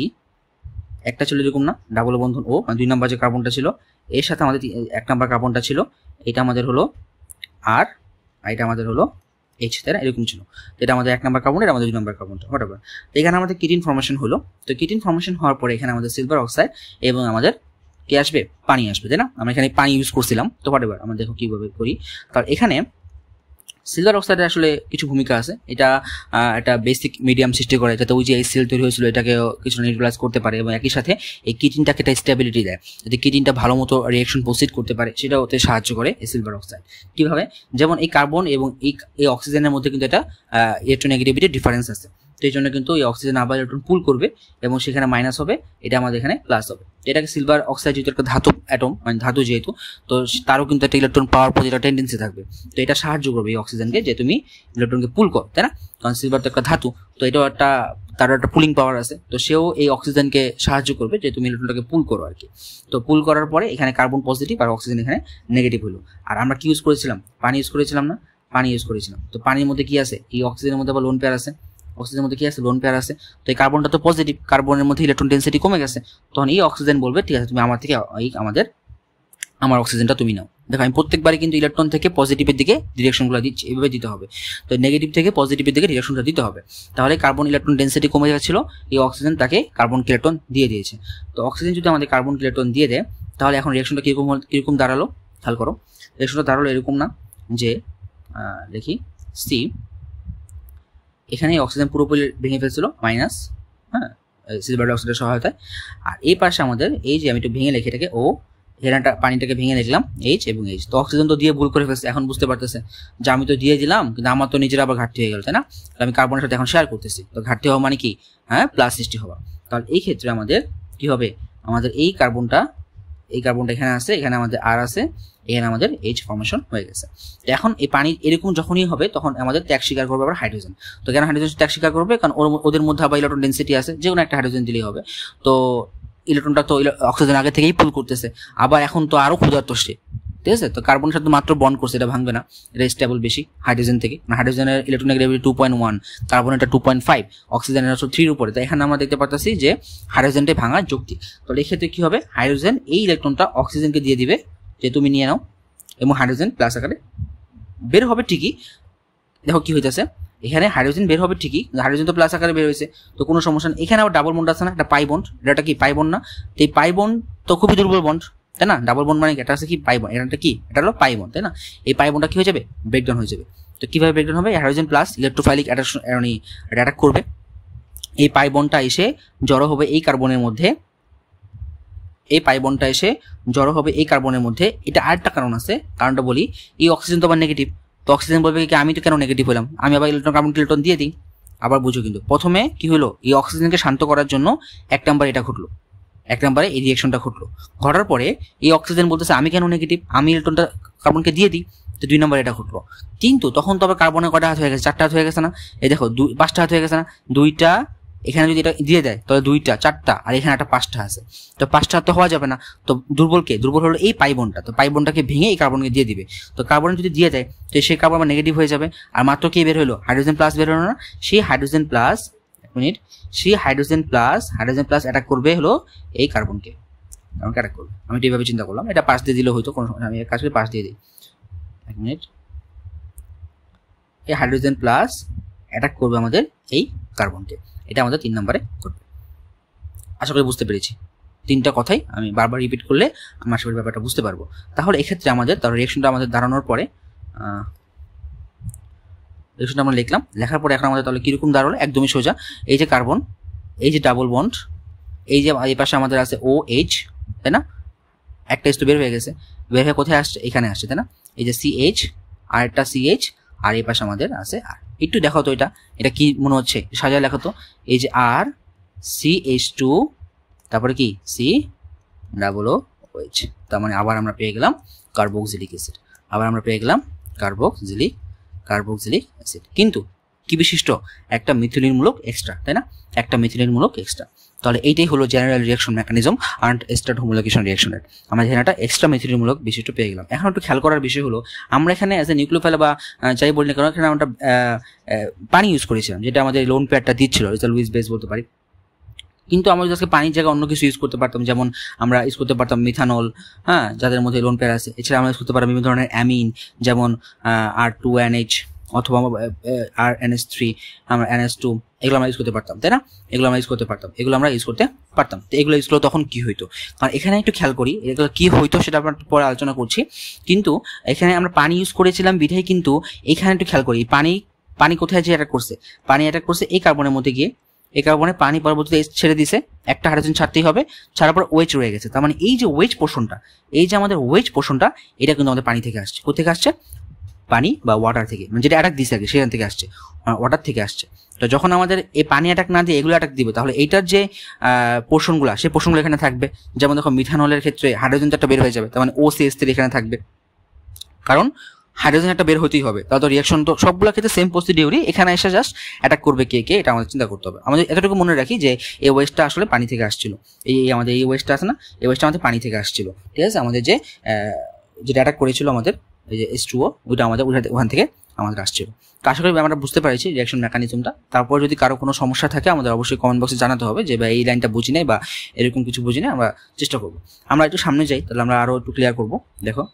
একটা ছিল এরকম না, ডাবল বন্ধন ও, 2 নাম্বার যে কার্বনটা ছিল এর সাথে আমাদের 1 নাম্বার কার্বনটা ছিল, এটা আমাদের হলো আর এটা আমাদের হলো এইচ, তাই না? এরকম ছিল। এটা আমাদের 1 নাম্বার কার্বন, এটা আমাদের 2 নাম্বার কার্বনটা, হোয়াটএভার। তো এখানে আমাদের কিটিন ফর্মেশন হলো। তো কিটিন ফর্মেশন হওয়ার পরে এখানে আমাদের সিলভার অক্সাইড এবং আমাদের কি আসবে, পানি আসবে, তাই না? আমরা এখানে পানি ইউজ করছিলাম। তো হোয়াটএভার, আমরা দেখো কিভাবে করি। কারণ এখানে সিলভার অক্সাইডের আসলে কিছু ভূমিকা আছে। এটা একটা বেসিক মিডিয়াম সৃষ্টি করে, যাতে ওই যে সেল তৈরি হয়েছিল এটাকে কিছু নিউট্রালাইজ করতে পারে, এবং একই সাথে এই কিটিনটাকে একটা স্টেবিলিটি দেয়, যাতে কিটিনটা ভালো মতো রিঅ্যাকশন প্রসিড করতে পারে, সেটা ওতে সাহায্য করে এই সিলভার অক্সাইড। কিভাবে? যেমন এই কার্বন এবং এই অক্সিজেনের মধ্যে কিন্তু একটা ইলেকট্রোনেগেটিভিটি ডিফারেন্স আছে। তো এই জন্য কিন্তু এই অক্সিজেন আবার ইলেকট্রন পুল করবে এবং সেখানে মাইনাস হবে, এটা আমাদের এখানে প্লাস হবে। এটাকে সিলভার অক্সাইড যেহেতু একটা ধাতু অ্যাটম, মানে ধাতু যেহেতু, তো তারও কিন্তু একটা ইলেকট্রন পাওয়ার প্রতি একটা টেন্ডেন্সি থাকবে। তো এটা সাহায্য করবে এই অক্সিজেনকে যে তুমি ইলেকট্রনকে পুল করো, তাই না? কারণ সিলভার তো একটা ধাতু, তো এটাও একটা তার একটা পুলিং পাওয়ার আছে। তো সেও এই অক্সিজেনকে সাহায্য করবে যে তুমি ইলেকট্রনটাকে পুল করো আর কি। তো পুল করার পরে এখানে কার্বন পজিটিভ আর অক্সিজেন এখানে নেগেটিভ হলো। আর আমরা কি ইউজ করেছিলাম? পানি ইউজ করেছিলাম না? পানি ইউজ করেছিলাম। তো পানির মধ্যে কি আছে? এই অক্সিজেনের মধ্যে আবার লোন পেয়ার আছে, অক্সিজেনের মধ্যে কি আছে? লোন পেয়ার আছে। তো এই কার্বনটা তো পজিটিভ, কার্বনের মধ্যে ইলেকট্রন ডেনসিটি কমে গেছে, তখন এই অক্সিজেন বলবে ঠিক আছে তুমি আমার থেকে আমার অক্সিজেনটা তুমি নাও। দেখো আমি প্রত্যেকবারই কিন্তু ইলেকট্রন থেকে পজিটিভের দিকে ডিরেকশনগুলো দিচ্ছি, এভাবে দিতে হবে। তো নেগেটিভ থেকে পজিটিভের দিকে ডিরেকশনটা দিতে হবে। তাহলে কার্বন ইলেকট্রন ডেনসিটি কমে যাচ্ছিল, এই অক্সিজেন তাকে কার্বন ইলেকট্রন দিয়ে দিয়েছে। তো অক্সিজেন যদি আমাদের কার্বন ইলেকট্রন দিয়ে দেয়, তাহলে এখন রিঅ্যাকশনটা কিরকম দাঁড়ালো? খেয়াল করো, রিঅ্যাকশনটা দাঁড়ালো এরকম না যে দেখি সি, এখানে অক্সিজেন পুরোপুরি ভেঙে ফেলছিল মাইনাস, হ্যাঁ, সিলভার ডাইঅক্সাইডের সহায়তায়। আর এই পাশে আমাদের এই যে আমি একটু ভেঙে লিখে এটাকে ও, হেরানটা পানিটাকে ভেঙে লিখলাম এইচ এবং এইচ। তো অক্সিজেন তো দিয়ে ভুল করে ফেলছে, এখন বুঝতে পারতেছে যে আমি তো দিয়ে দিলাম, কিন্তু আমার তো নিজের আবার ঘাটতি হয়ে গেল, তাই না? আমি কার্বনের সাথে এখন শেয়ার করতেছি, তো ঘাটতি হওয়া মানে কি? হ্যাঁ, প্লাস সৃষ্টি হওয়া। তাহলে এই ক্ষেত্রে আমাদের কি হবে? আমাদের এই কার্বনটা এখানে আছে, এখানে আমাদের আর আছে, এখানে আমাদের এইচ ফর্মেশন হয়ে গেছে। তো এখন এই পানি এরকম যখনই হবে তখন আমাদের ত্যাগ স্বীকার করবে আবার হাইড্রোজেন। তো কেন হাইড্রোজেন ত্যাগ স্বীকার করবে? কারণ ওদের মধ্যে আবার ইলেকট্রন ডেনসিটি আছে, যে কোনো একটা হাইড্রোজেন দিলেই হবে। তো ইলেকট্রনটা তো অক্সিজেন আগে থেকেই পুল করতেছে, আবার এখন তো আরো ক্ষুধার্ত সে, ঠিক আছে? তো কার্বনের সাথে মাত্র বন্ড করছে, এটা ভাঙবে না, এটা স্টেবল বেশি হাইড্রোজেন থেকে। হাইড্রোজেনের ইলেকট্রোনেগেটিভিটি 2.1, কার্বনেরটা 2.5, অক্সিজেনের 3 উপরে। তো এখানে আমরা দেখতে পাচ্ছি যে হাইড্রোজেনটাই ভাঙা যৌক্তিক। তো এই ক্ষেত্রে কি হবে? হাইড্রোজেন এই ইলেকট্রনটা অক্সিজেনকে দিয়ে দিবে যে তুমি নিয়ে নাও, এবং হাইড্রোজেন প্লাস আকারে বের হবে ঠিকই। দেখো কি হইতেছে, এখানে হাইড্রোজেন বের হবে ঠিকই, হাইড্রোজেন তো প্লাস আকারে বের হয়েছে, তো কোনো সমস্যা নেই। এখানে আবার ডাবল বন্ড আছে না, একটা পাই বন্ড, এটা কি পাই বন্ড না? তো এই পাই বন্ড তো খুবই দুর্বল বন্ড, তাই না? ডাবল বন্ড মানে এটা আছে কি পাই বন্ড, এটা কি? এটা হলো পাই বন্ড, তাই না? এই পাই বন্ডটা কি হয়ে যাবে? ব্রেকডাউন হয়ে যাবে। তো কিভাবে ব্রেকডাউন হবে? হাইড্রোজেন প্লাস ইলেকট্রোফাইলিক অ্যাটাক করবে, এই পাই বন্ডটা এসে জড়ো হবে এই কার্বনের মধ্যে, এই পাই বন্ডটা এসে জড়ো হবে এই কার্বনের মধ্যে। এটা আরেকটা কারণ আছে, কারণটা বলি। এই অক্সিজেন তো আবার নেগেটিভ, তো অক্সিজেন বলবে কি আমি তো কেন নেগেটিভ হলাম, আমি আবার ইলেকট্রন দিয়ে দিই। আবার বুঝো কিন্তু প্রথমে কি হলো, এই অক্সিজেনকে শান্ত করার জন্য 1 নাম্বারে এটা ঘটলো, 1 নাম্বারে এই রিঅ্যাকশনটা ঘটলো। ঘটার পরে এই অক্সিজেন বলতেছে আমি কেন নেগেটিভ, আমি ইলেকট্রনটা কার্বনকে দিয়ে দিই, তো 2 নাম্বারে এটা ঘটলো। কিন্তু তখন তো আবার কার্বনের কটা হাত হয়ে গেছে? 4টা হাত হয়ে গেছে না? এই দেখো 5টা হাত হয়ে গেছে না? 2টা এখানে যদি এটা দিয়ে দেয় তাহলে 2টা 4টা, আর এখানে একটা 5টা আছে, তো 5টা তো হওয়া যাবে না। তো দুর্বল হলো এই পাইবনটা, তো পাইবনটাকে ভেঙে এই কার্বনকে দিয়ে দিবে। তো কার্বন যদি দিয়ে দেয় তো সেই কার্বন আবার নেগেটিভ হয়ে যাবে, আর মাত্র কি বের হলো? হাইড্রোজেন প্লাস বের হলো না? সেই হাইড্রোজেন প্লাস অ্যাটাক করবে হলো এই কার্বনকে অ্যাটাক করবে। আমি এইভাবে চিন্তা করলাম, এটা পাশ দিয়ে দিলে হয়তো কোনো, আমি কাজ করে পাশ দিয়ে দিই। 1 মিনিট, এই হাইড্রোজেন প্লাস অ্যাটাক করবে আমাদের এই কার্বনকে, এটা আমাদের 3 নম্বরে করবে। আশা করি বুঝতে পেরেছি। 3টা কথাই আমি বারবার রিপিট করলে আমি আশা করি ব্যাপারটা বুঝতে পারবো। তাহলে এক্ষেত্রে আমাদের তার রিঅ্যাকশনটা আমাদের দাঁড়ানোর পরে রিঅ্যাকশনটা আমরা লিখলাম, লেখার পরে এখন আমাদের তাহলে কিরকম দাঁড়ালো? একদমই সোজা। এই যে কার্বন, এই যে ডাবল বন্ড, এই যে এই পাশে আমাদের আছে ও এইচ, তাই না? একটা H2 বের হয়ে গেছে, বের হয়ে কোথায় আসছে? এখানে আসছে, তাই না? এই যে CH আর একটা CH আর এই পাশে আমাদের আছে আর। একটু দেখো তো এটা কি মনে হচ্ছে, সাজায় লেখো তো। এই যে আর CH2 তারপরে কি COOH, তার মানে আবার আমরা পেয়ে গেলাম কার্বক্সিলিক অ্যাসিড, আবার আমরা পেয়ে গেলাম কার্বক্সিলিক অ্যাসিড। কিন্তু কি বিশিষ্ট? একটা মিথিলিনমূলক এক্সট্রা, তাই না? একটা মিথিলিনমূলক এক্সট্রা। তাহলে এইটাই হলো general reaction mechanism Arndt Eistert homologation রিঅ্যাকশনের। আমরা এখানে একটা এক্সট্রা মিথিলিনমূলক বিশিষ্ট পেয়ে গেলাম। এখন একটু খেয়াল করার বিষয় হলো, আমরা এখানে অ্যাজ এ নিউক্লিওফাইল বা যাই বলি না কেন, এখানে আমরা পানি ইউজ করেছিলাম, যেটা আমাদের লোন পেয়ারটা দিচ্ছিল, লুইস বেস বলতে পারি। কিন্তু আমরা আজকে পানির জায়গায় অন্য কিছু ইউজ করতে পারতাম, যেমন আমরা ইউজ করতে পারতাম মিথানল, হ্যাঁ, যাদের মধ্যে লোন পেয়ার আছে। এছাড়া আমরা ইউজ করতে পারতাম বিভিন্ন ধরনের অ্যামিন, যেমন R2NH অথবা RNH3, আমরা NH2, এগুলো আমরা ইউজ করতে পারতাম, তাই না? এগুলো আমরা ইউজ করতে পারতাম। তো এগুলো ইউজ করলে তখন কি হইতো? কারণ এখানে একটু খেয়াল করি, এগুলো কি হইতো সেটা আমরা পরে আলোচনা করছি। কিন্তু এখানে আমরা পানি ইউজ করেছিলাম বিধায়, কিন্তু এখানে একটু খেয়াল করি, পানি কোথায় যে অ্যাটাক করছে? পানি অ্যাটাক করছে এই কার্বনের মধ্যে গিয়ে। এই কার্বনে পানি পরবর্তীতে ছেড়ে দিছে, একটা হাইড্রোজেন ছাড়তেই হবে, ছাড়ার পর ওয়েচ রয়ে গেছে। তার মানে এই যে ওয়েচ পোর্শনটা, এটা কিন্তু আমাদের পানি থেকে আসছে। কোথা থেকে আসছে? পানি বা ওয়াটার থেকে, মানে যেটা অ্যাটাক দিছে আগে সেখান থেকে আসছে, ওয়াটার থেকে আসছে। তো যখন আমাদের এই পানি অ্যাটাক না দিয়ে এগুলো অ্যাটাক দিবে, তাহলে এইটার যে পোর্শনগুলো, সেই পোর্শনগুলো এখানে থাকবে। যেমন দেখো মিথানলের ক্ষেত্রে হাইড্রোজেন একটা বের হয়ে যাবে, তার মানে OCH3 এখানে থাকবে, কারণ হাইড্রোজেন একটা বের হতেই হবে। তাহলে তো রিঅ্যাকশন তো সবগুলো ক্ষেত্রে সেম প্রসিডিউরই, এখানে এসে জাস্ট অ্যাটাক করবে কে, এটা আমাদের চিন্তা করতে হবে। আমাদের এতটুকু মনে রাখি যে এই ওয়েস্টটা আসলে পানি থেকে আসছিল, আমাদের এই ওয়েস্টটা আছে না, এই ওয়েস্টটা আমাদের পানি থেকে আসছিল, ঠিক আছে? আমাদের যেটা অ্যাটাক করেছিল আমাদের এই যে H2O, ওইটা আমাদের ওখান থেকে আমাদের আসছিল। আশা করি আমরা বুঝতে পারছি রিঅ্যাকশন মেকানিজমটা। তারপর যদি কারো কোনো সমস্যা থাকে আমাদের অবশ্যই কমেন্ট বক্সে জানাতে হবে যে এই লাইনটা বুঝি নাই বা এরকম কিছু বুঝি নাই, আমরা চেষ্টা করবো। আমরা একটু সামনে যাই, তাহলে আমরা আরও একটু ক্লিয়ার করবো। দেখো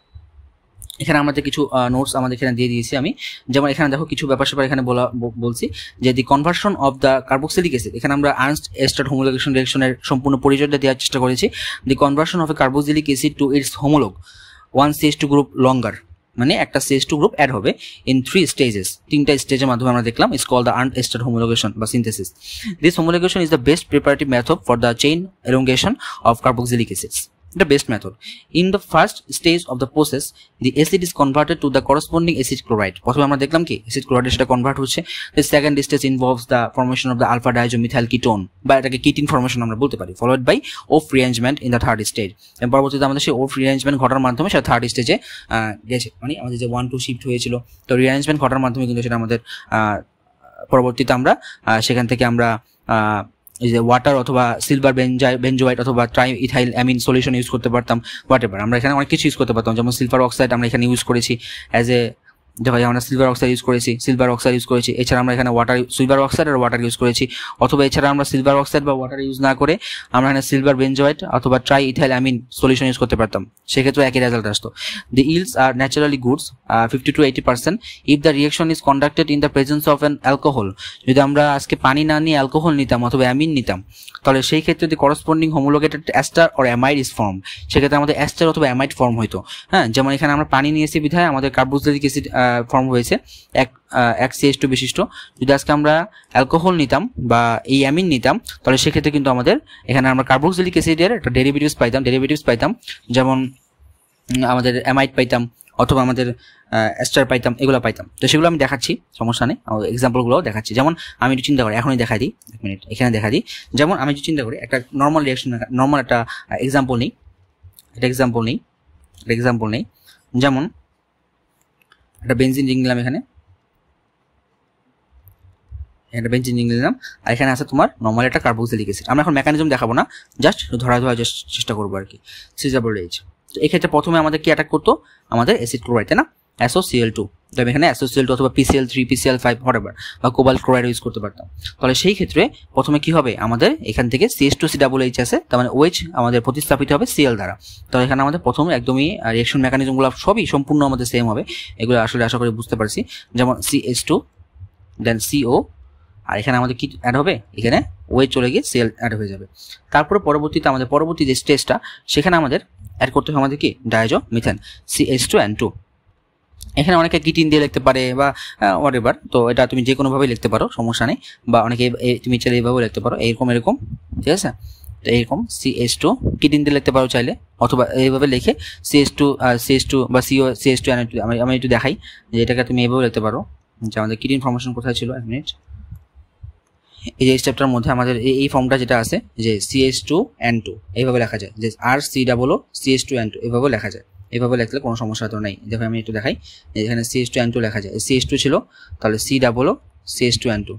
এখানে আমাদের কিছু নোটস আমাদের এখানে দিয়ে দিয়েছি আমি। যেমন এখানে দেখো কিছু ব্যাপার স্যাপার এখানে বলছি যে the conversion of the carboxylic acid, এখানে আমরা আর্নস্ট স্টার্ট হোমোলোগেশন রিঅ্যাকশনের সম্পূর্ণ পরিচয়টা দেওয়ার চেষ্টা করেছি। The conversion of a carboxylic acid to its homolog 1 CH2 group longer, মানে একটা CH2 গ্রুপ অ্যাড হবে ইন 3 স্টেজেস, 3টা স্টেজের মাধ্যমে আমরা দেখলাম। It's called the Arndt Eistert homologation বা synthesis. This homologation is the best preparative method for the chain elongation of carboxylic acids. The best method. In the first stage of the process, the acid is converted to the corresponding acid chloride. প্রথমে আমরা দেখলাম কি acid chloride সেটা convert হচ্ছে। The second stage involves the formation of the alpha diazomethyl ketone, বা এটাকে কিটিন formation আমরা বলতে পারি, followed by off rearrangement in the third stage. এবং পরবর্তীতে আমাদের সেই off rearrangement ঘটার মাধ্যমে সেটা থার্ড স্টেজে গেছে, মানে আমাদের যে 1-2 শিফট হয়েছিল, তো রিঅ্যারেঞ্জমেন্ট ঘটার মাধ্যমে কিন্তু সেটা আমাদের পরবর্তীতে আমরা সেখান থেকে আমরা এই যে ওয়াটার অথবা সিলভার বেঞ্জোয়াইট অথবা triethylamine solution use করতে পারতাম, হোয়াটএভার। আমরা এখানে অনেক কিছু ইউজ করতে পারতাম, যেমন সিলভার অক্সাইড আমরা এখানে ইউজ করেছি অ্যাজ এ, দেখো আমরা সিলভার অক্সাইড ইউজ করেছি। এছাড়া আমরা এখানে সিলভার অক্সাইড আর ওয়াটার ইউজ করেছি, অথবা এছাড়া আমরা সিলভার অক্সাইড বা ওয়াটার ইউজ না করে আমরা এখানে সিলভার বেঞ্জোয়েট অথবা triethylamine solution use করতে পারতাম, সেক্ষেত্রে একই রেজাল্ট আসতো। The yields are naturally goods 50 to 80% if the reaction is conducted in the presence of an alcohol. যদি আমরা আজকে পানি না নিয়ে অ্যালকোহল নিতাম অথবা অ্যামিন নিতাম, তাহলে সেই ক্ষেত্রে যদি corresponding homologated ester or amide is form, সেক্ষেত্রে আমাদের অ্যাস্টার অথবা অ্যামাইড ফর্ম হইতো। হ্যাঁ, যেমন এখানে আমরা পানি নিয়েছি বিধায় আমাদের কার্বক্সিলিক অ্যাসিড ফর্ম হয়েছে এক CH2 বিশিষ্ট। যদি আজকে আমরা অ্যালকোহল নিতাম বা এই অ্যামিন নিতাম, তাহলে সেক্ষেত্রে কিন্তু আমাদের এখানে আমরা কার্বক্সিলিক অ্যাসিডের একটা ডেরিভেটিভস পাইতাম, যেমন আমাদের অ্যামাইড পাইতাম অথবা আমাদের এস্টার পাইতাম, এগুলো পাইতাম। তো সেগুলো আমি দেখাচ্ছি, সমস্যা নেই, এক্সাম্পলগুলো দেখাচ্ছি। যেমন আমি একটু চিন্তা করি, এখনই দেখা দিই, 1 মিনিট এখানে দেখা দিই। যেমন আমি একটু চিন্তা করি একটা নর্মাল রিঅ্যাকশন, নর্মাল একটা এক্সাম্পল নেই। যেমন একটা বেনজিন রিং নিলাম, এখানে একটা বেনজিন রিং নিলাম, আর এখানে আছে তোমার নর্মাল একটা কার্বক্সিলিক অ্যাসিড। আমরা এখন মেকানিজম দেখাবো না, জাস্ট ধরা চেষ্টা করবো আর কি। সিজাবল-H, তো এক্ষেত্রে প্রথমে আমাদের কি অ্যাটাক করতো? আমাদের অ্যাসিড ক্লোরাইড, তাই না, SOCl2। তো আমি এখানে SOCl2 অথবা PCl3, PCl5 হোয়াটএভার বা কোবাল্ট ক্লোরাইড ইউজ করতে পারতাম। তাহলে সেই ক্ষেত্রে প্রথমে কি হবে? আমাদের এখান থেকে CH2COOH আছে, তার মানে OH আমাদের প্রতিস্থাপিত হবে Cl দ্বারা। তো এখানে আমাদের প্রথমে একদমই রিঅ্যাকশন মেকানিজমগুলো সবই সম্পূর্ণ আমাদের সেম হবে। এগুলো আসলে আশা করি বুঝতে পারছি। যেমন CH2 দেন CO, আর এখানে আমাদের কি অ্যাড হবে? এখানে OH চলে গিয়ে Cl অ্যাড হয়ে যাবে। তারপরে পরবর্তীতে আমাদের পরবর্তী যে স্টেজটা, সেখানে আমাদের অ্যাড করতে হবে আমাদের কি? ডায়াজোমিথেন CH2N2। এখানে অনেকে কিটিন দিয়ে লিখতে পারে বা হোয়াটএভার, তো এটা তুমি যে কোনোভাবেই লিখতে পারো, সমস্যা নেই। বা অনেকে তুমি চাইলে এইভাবেও লিখতে পারো, এরকম, ঠিক আছে। তো এরকম CH2 কিটিন দিয়ে লিখতে পারো চাইলে, অথবা এইভাবে লিখে CH2 বা CH2 আমি একটু দেখাই যে এটাকে তুমি এইভাবে লিখতে পারো যে আমাদের কিটিন ফর্মেশন কোথায় ছিল। 1 মিনিট। এই যে চ্যাপ্টার মধ্যে আমাদের এই ফর্মটা যেটা আছে যে CH2N2 এইভাবে লেখা যায়, যে RCOO CH2N2 এইভাবে লেখা যায়। এইভাবে লিখলে কোনো সমস্যা তো নেই। দেখো আমি একটু দেখাই, এখানে CH2N2 লেখা যায়, CH2 ছিল তাহলে COO CH2N2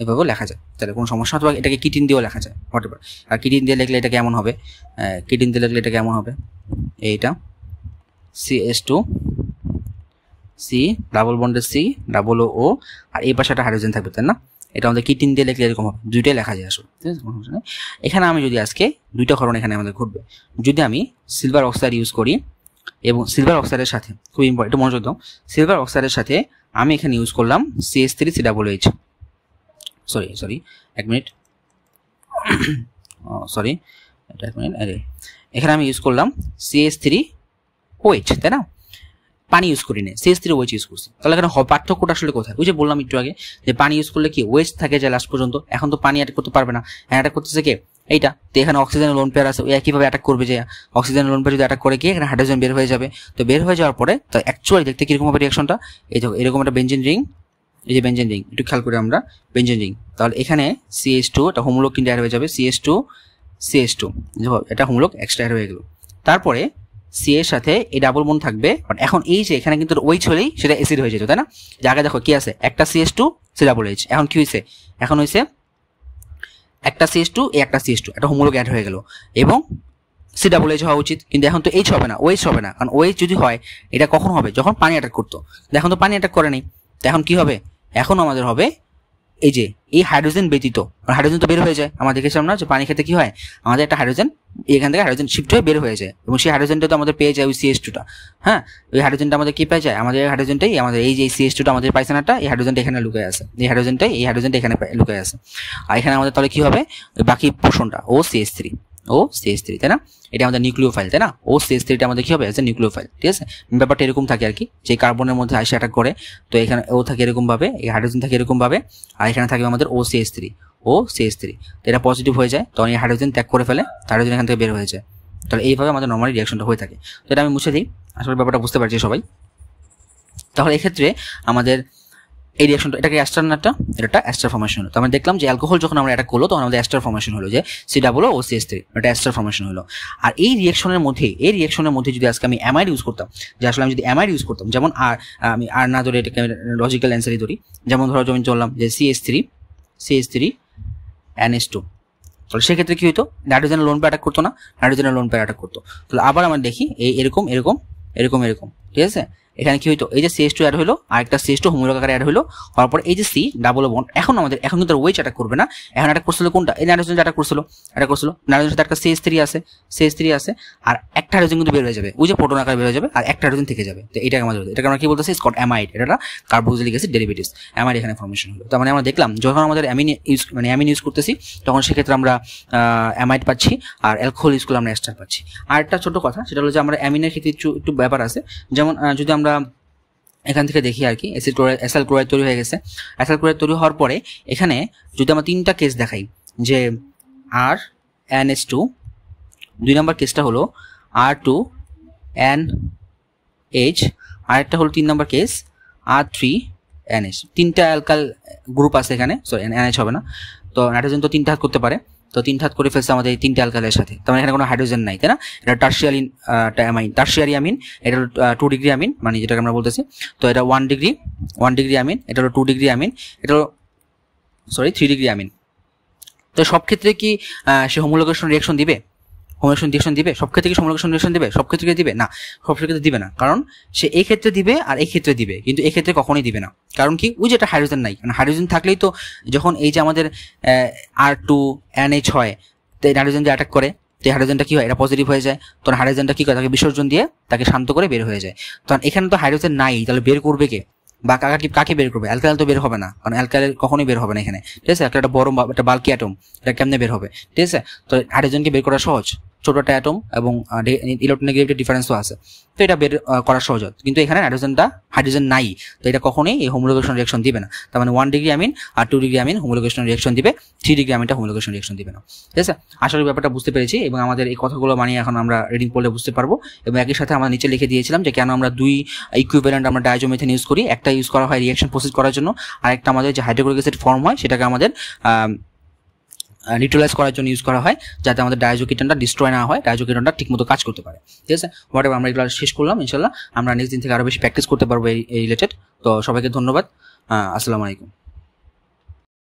এভাবে লেখা যায়, তাহলে কোনো সমস্যা। অথবা এটাকে কিটিন দিয়েও লেখা যায়, হোয়াটএভার। আর কিটিন দিয়ে লিখলে এটা কেমন হবে, কিটিন দিয়ে লিখলে এটা কেমন হবে, এইটা CH2 C ডাবল বন্ডের COO আর এই পাশে একটা হাইড্রোজেন থাকবে, তাই না? এটা আমাদের কিটিন দিয়ে লিখলে এরকম হবে, দুইটাই লেখা যায় আসলে, ঠিক আছে, কোনো সমস্যা নেই। এখানে আমি যদি আজকে দুইটা ঘটনা এখানে আমাদের ঘটবে, যদি আমি সিলভার অক্সাইড ইউজ করি এবং সিলভার অক্সাইডের সাথে, খুব ইম্পর্টেন্ট মনোযোগ দাও, সিলভার অক্সাইডের সাথে আমি এখানে ইউজ করলাম CH3COOH, সরি 1 মিনিট, সরি এটা 1 মিনিট, এখানে আমি ইউজ করলাম CH3OH, তাই না? পানি ইউজ করি না, CH3OH ইউজ করছি, তাহলে এখানে পার্থক্যটা আসলে কোথায়? ওই যে বললাম একটু আগে যে পানি ইউজ করলে কি ওয়েস্ট থাকে যায় লাস্ট পর্যন্ত, এখন তো পানি অ্যাটাক করতে পারবে না, অ্যাটাক করতেছে কে? এইটা। তো এখানে অক্সিজেনের লোন পেয়ার আছে, ওই একইভাবে অ্যাটাক করবে, যে অক্সিজেনের লোন পেয়ার যদি অ্যাটাক করে কি এখানে হাইড্রোজেন বের হয়ে যাবে। তো বের হয়ে যাওয়ার পরে তো অ্যাকচুয়ালি দেখতে কিরকম হবে রিঅ্যাকশনটা, এই দেখো এরকম একটা বেনজিন রিং, এই যে বেনজিন রিং, একটু খেয়াল করে আমরা বেনজিন রিং, তাহলে এখানে CH2 এটা হোমোলগ কিন্তু অ্যাড হয়ে যাবে, CH2 এটা হোমোলগ এক্সট্রা অ্যাড হয়ে গেল। তারপরে সি এর সাথে এই ডাবল বন্ড থাকবে, বাট এখন এই যে এখানে কিন্তু OH হলেই সেটা অ্যাসিড হয়ে যেত, তাই না? যে আগে দেখো কি আছে, একটা CH2 COOH, এখন কি হয়েছে, এখন হয়েছে একটা CH2 একটা CH2, একটা হোমোলগ অ্যাড হয়ে গেল, এবং COOH হওয়া উচিত, কিন্তু এখন তো H হবে না, OH হবে না, কারণ OH যদি হয় এটা কখন হবে, যখন পানি অ্যাটাক করতো, এখন তো পানি অ্যাটাক করে নাই, তো এখন কি হবে, এখন আমাদের হবে এই যে এই হাইড্রোজেন ব্যতীত, হাইড্রোজেন তো বের হয়ে যায়, আমরা দেখেছিলাম না যে পানি খেতে কি হয়, আমাদের একটা হাইড্রোজেন এখান থেকে হাইড্রোজেন শিফট হয়ে বের হয়ে যায়, এবং সেই হাইড্রোজেনটা তো আমাদের পেয়ে যায় ওই CH2টা, হ্যাঁ, ওই হাইড্রোজেনটা আমাদের কি পেয়ে যায়, আমাদের হাইড্রোজেনটাই আমাদের এই যে CH2টা আমাদের পাইছানাটা, এই হাইড্রোজেনটা এখানে লুকিয়ে আছে, এই হাইড্রোজেনটা এখানে লুকিয়ে আছে, আর এখানে আমাদের তাহলে কি হবে, বাকি পোর্শনটা OCH3, তাই না? এটা আমাদের নিউক্লিওফাইল, তাই না? OCH3টা আমাদের কি হবে, এজ এ নিউক্লিওফাইল, ঠিক আছে? ব্যাপারটা এরকম থাকে আর কি, যে কার্বনের মধ্যে আইসে অ্যাটাক করে, তো এখানে ও থাকে এরকম ভাবে, এই হাইড্রোজেন থাকে এরকম ভাবে, আর এখানে থাকবে আমাদের OCH3, তো এটা পজিটিভ হয়ে যায়, তখন এই হাইড্রোজেন ত্যাগ করে ফেলে, হাইড্রোজেন এখান থেকে বের হয়ে যায়, তাহলে এইভাবে আমাদের নর্মালি রিঅ্যাকশনটা হয়ে থাকে। তো এটা আমি মুছে দিই, আসলে ব্যাপারটা বুঝতে পারছি সবাই। তাহলে এক্ষেত্রে আমাদের এই রিঅ্যাকশনটা, এটাকে অ্যাস্টার না, এটা অ্যাস্টার ফর্মেশন হলো। তো আমরা দেখলাম যে অ্যালকোহল যখন আমরা অ্যাটাক করলো তখন আমাদের অ্যাস্টার ফর্মেশন হলো, যে COOH3, এটা অ্যাস্টার ফর্মেশন হলো। আর এই রিঅ্যাকশনের মধ্যে যদি আজকে আমি অ্যামাইড ইউজ করতাম, যে আসলে আমি যদি অ্যামাইড ইউজ করতাম, যেমন আমি আর না ধরে এটাকে লজিক্যাল অ্যান্সারই ধরি, যেমন ধরো আমি চললাম যে CH3NH2, তাহলে সেক্ষেত্রে কি হতো, নাইট্রোজেনের লোন পেয়ার অ্যাটাক করতো না, নাইট্রোজেনের লোন পেয়ার অ্যাটাক করতো। তাহলে আবার আমরা দেখি এরকম, ঠিক আছে? এখানে কি হইতো, এই যে CH2 অ্যাড হলো, আর একটা CH2 হোমোলগ আকারে অ্যাড হলো, হওয়ার পর এই যে C ডাবল বন্ড, এখন কিন্তু তার OH অ্যাটাক করবে না, এখন অ্যাটাক করছিল কোনটা, এই নাইট্রোজেন অ্যাটাক করছিল, নাইট্রোজেনের সাথে একটা CH3 আছে, আর একটা হাইড্রোজেন কিন্তু বের হয়ে যাবে, ওই যে প্রোটন আকারে বের হয়ে যাবে, আর একটা হাইড্রোজেন থেকে যাবে। তো এটাকে আমরা কি বলতেছি, স্কট অ্যামাইড, এটা কার্বক্সিলিক অ্যাসিড ডেরিভেটিভস, অ্যামাইড এখানে ফর্মেশন হলো। তার মানে আমরা দেখলাম যখন আমাদের অ্যামিন ইউজ করতেছি, তখন সেক্ষেত্রে আমরা অ্যামাইড পাচ্ছি, আর অ্যালকোহল ইউজ করলে আমরা এস্টার পাচ্ছি। আর একটা ছোট কথা, সেটা হলো যে আমরা অ্যামিনের ক্ষেত্রে একটু ব্যাপার আছে, যেমন যদি আমরা এখান থেকে দেখি আর কি, অ্যাসাইল ক্লোরাইড তৈরি হয়ে গেছে, অ্যাসাইল ক্লোরাইড তৈরি হওয়ার পরে এখানে যদি আমরা 3টা কেস দেখাই, যে RNH2, 2 নম্বর কেসটা হলো R2NH, আর একটা হলো 3 নম্বর কেস R3NH, 3টা অ্যালকাইল গ্রুপ আছে এখানে, সরি NH হবে না, তো নাইট্রোজেন তো 3টা হাত করতে পারে, তো 3টা হাত করে ফেলছে আমাদের এই 3টা অ্যালকাইলের সাথে, তার মানে এখানে কোনো হাইড্রোজেন নাই, তাই না? এটা টার্সিয়ারি অ্যামিন, এটা হলো 2 ডিগ্রি অ্যামিন, মানে যেটাকে আমরা বলতেছি, তো এটা 1 ডিগ্রি অ্যামিন, এটা হলো 2 ডিগ্রি অ্যামিন, এটা হলো 3 ডিগ্রি অ্যামিন। তো সব ক্ষেত্রে কি সে হোমোলোগেশন রিঅ্যাকশন দিবে? সব ক্ষেত্রে কি হোমোলোগেশন রিঅ্যাকশন দিবে? সব ক্ষেত্রে দিবে না, সব ক্ষেত্রে দিবে না, কারণ সে এই ক্ষেত্রে দিবে আর এই ক্ষেত্রে দিবে, কিন্তু এই ক্ষেত্রে কখনোই দিবে না, কারণ কি, ওই যেটা হাইড্রোজেন নাই, কারণ হাইড্রোজেন থাকলেই তো যখন এই যে আমাদের R2NH হয়, তো এই হাইড্রোজেন যে অ্যাটাক করে, তো হাইড্রোজেনটা কি হয়, এটা পজিটিভ হয়ে যায়, তখন হাইড্রোজেনটা কি করে, তাকে বিসর্জন দিয়ে তাকে শান্ত করে বের হয়ে যায়। তখন এখানে তো হাইড্রোজেন নাই, তাহলে বের করবে কে, বা কাকে বের করবে? অ্যালকাইল তো বের হবে না, কারণ অ্যালকাইল কখনোই বের হবে না এখানে, ঠিক আছে? একটা বড় একটা বাল্কি অ্যাটম, এটা কেমনে বের হবে, ঠিক আছে? তো হাইড্রোজেনকে বের করা ছোট একটা অ্যাটম এবং ইলেকট্রোনেগেটিভ ডিফারেন্সও আছে, তো এটা বের করা সহজ। কিন্তু এখানে হাইড্রোজেন নাই, তো এটা কখনোই এই হোমোলোগেশন রিঅ্যাকশন দিবে না। তার মানে 1 ডিগ্রি অ্যামিন আর 2 ডিগ্রি অ্যামিন হোমোলোগেশন রিঅ্যাকশন দিবে, 3 ডিগ্রি অ্যামিনটা হোমোলোগেশন রিঅ্যাকশন দিবে না। ঠিক আছে, আশা করি ব্যাপারটা বুঝতে পেরেছি এবং আমাদের এই কথাগুলো মানিয়ে এখন আমরা রিডিং পড়লে বুঝতে পারবো। এবং একই সাথে আমরা নিচে লিখে দিয়েছিলাম যে কেন আমরা 2 ইকুইভ্যালেন্ট আমরা ডায়াজোমিথেন ইউজ করি। একটা ইউজ করা হয় রিঅ্যাকশন প্রসেস করার জন্য, আর একটা আমাদের যে হাইড্রোক্লোরিক অ্যাসিড ফর্ম হয় সেটাকে আমাদের নিউট্রালাইজ করার জন্য ইউজ করা হয়, যাতে আমাদের ডায়াজোকিটোনটা ডিস্ট্রয় না হয়, ডায়াজোকিটোনটা ঠিকমতো কাজ করতে পারে। ঠিক আছে, হোয়াটএভার, আমরা এগুলো শেষ করলাম। ইনশাল্লাহ আমরা নেক্সট দিন থেকে আরো বেশি প্র্যাকটিস করতে পারবো এই রিলেটেড। তো সবাইকে ধন্যবাদ, আসসালামু আলাইকুম।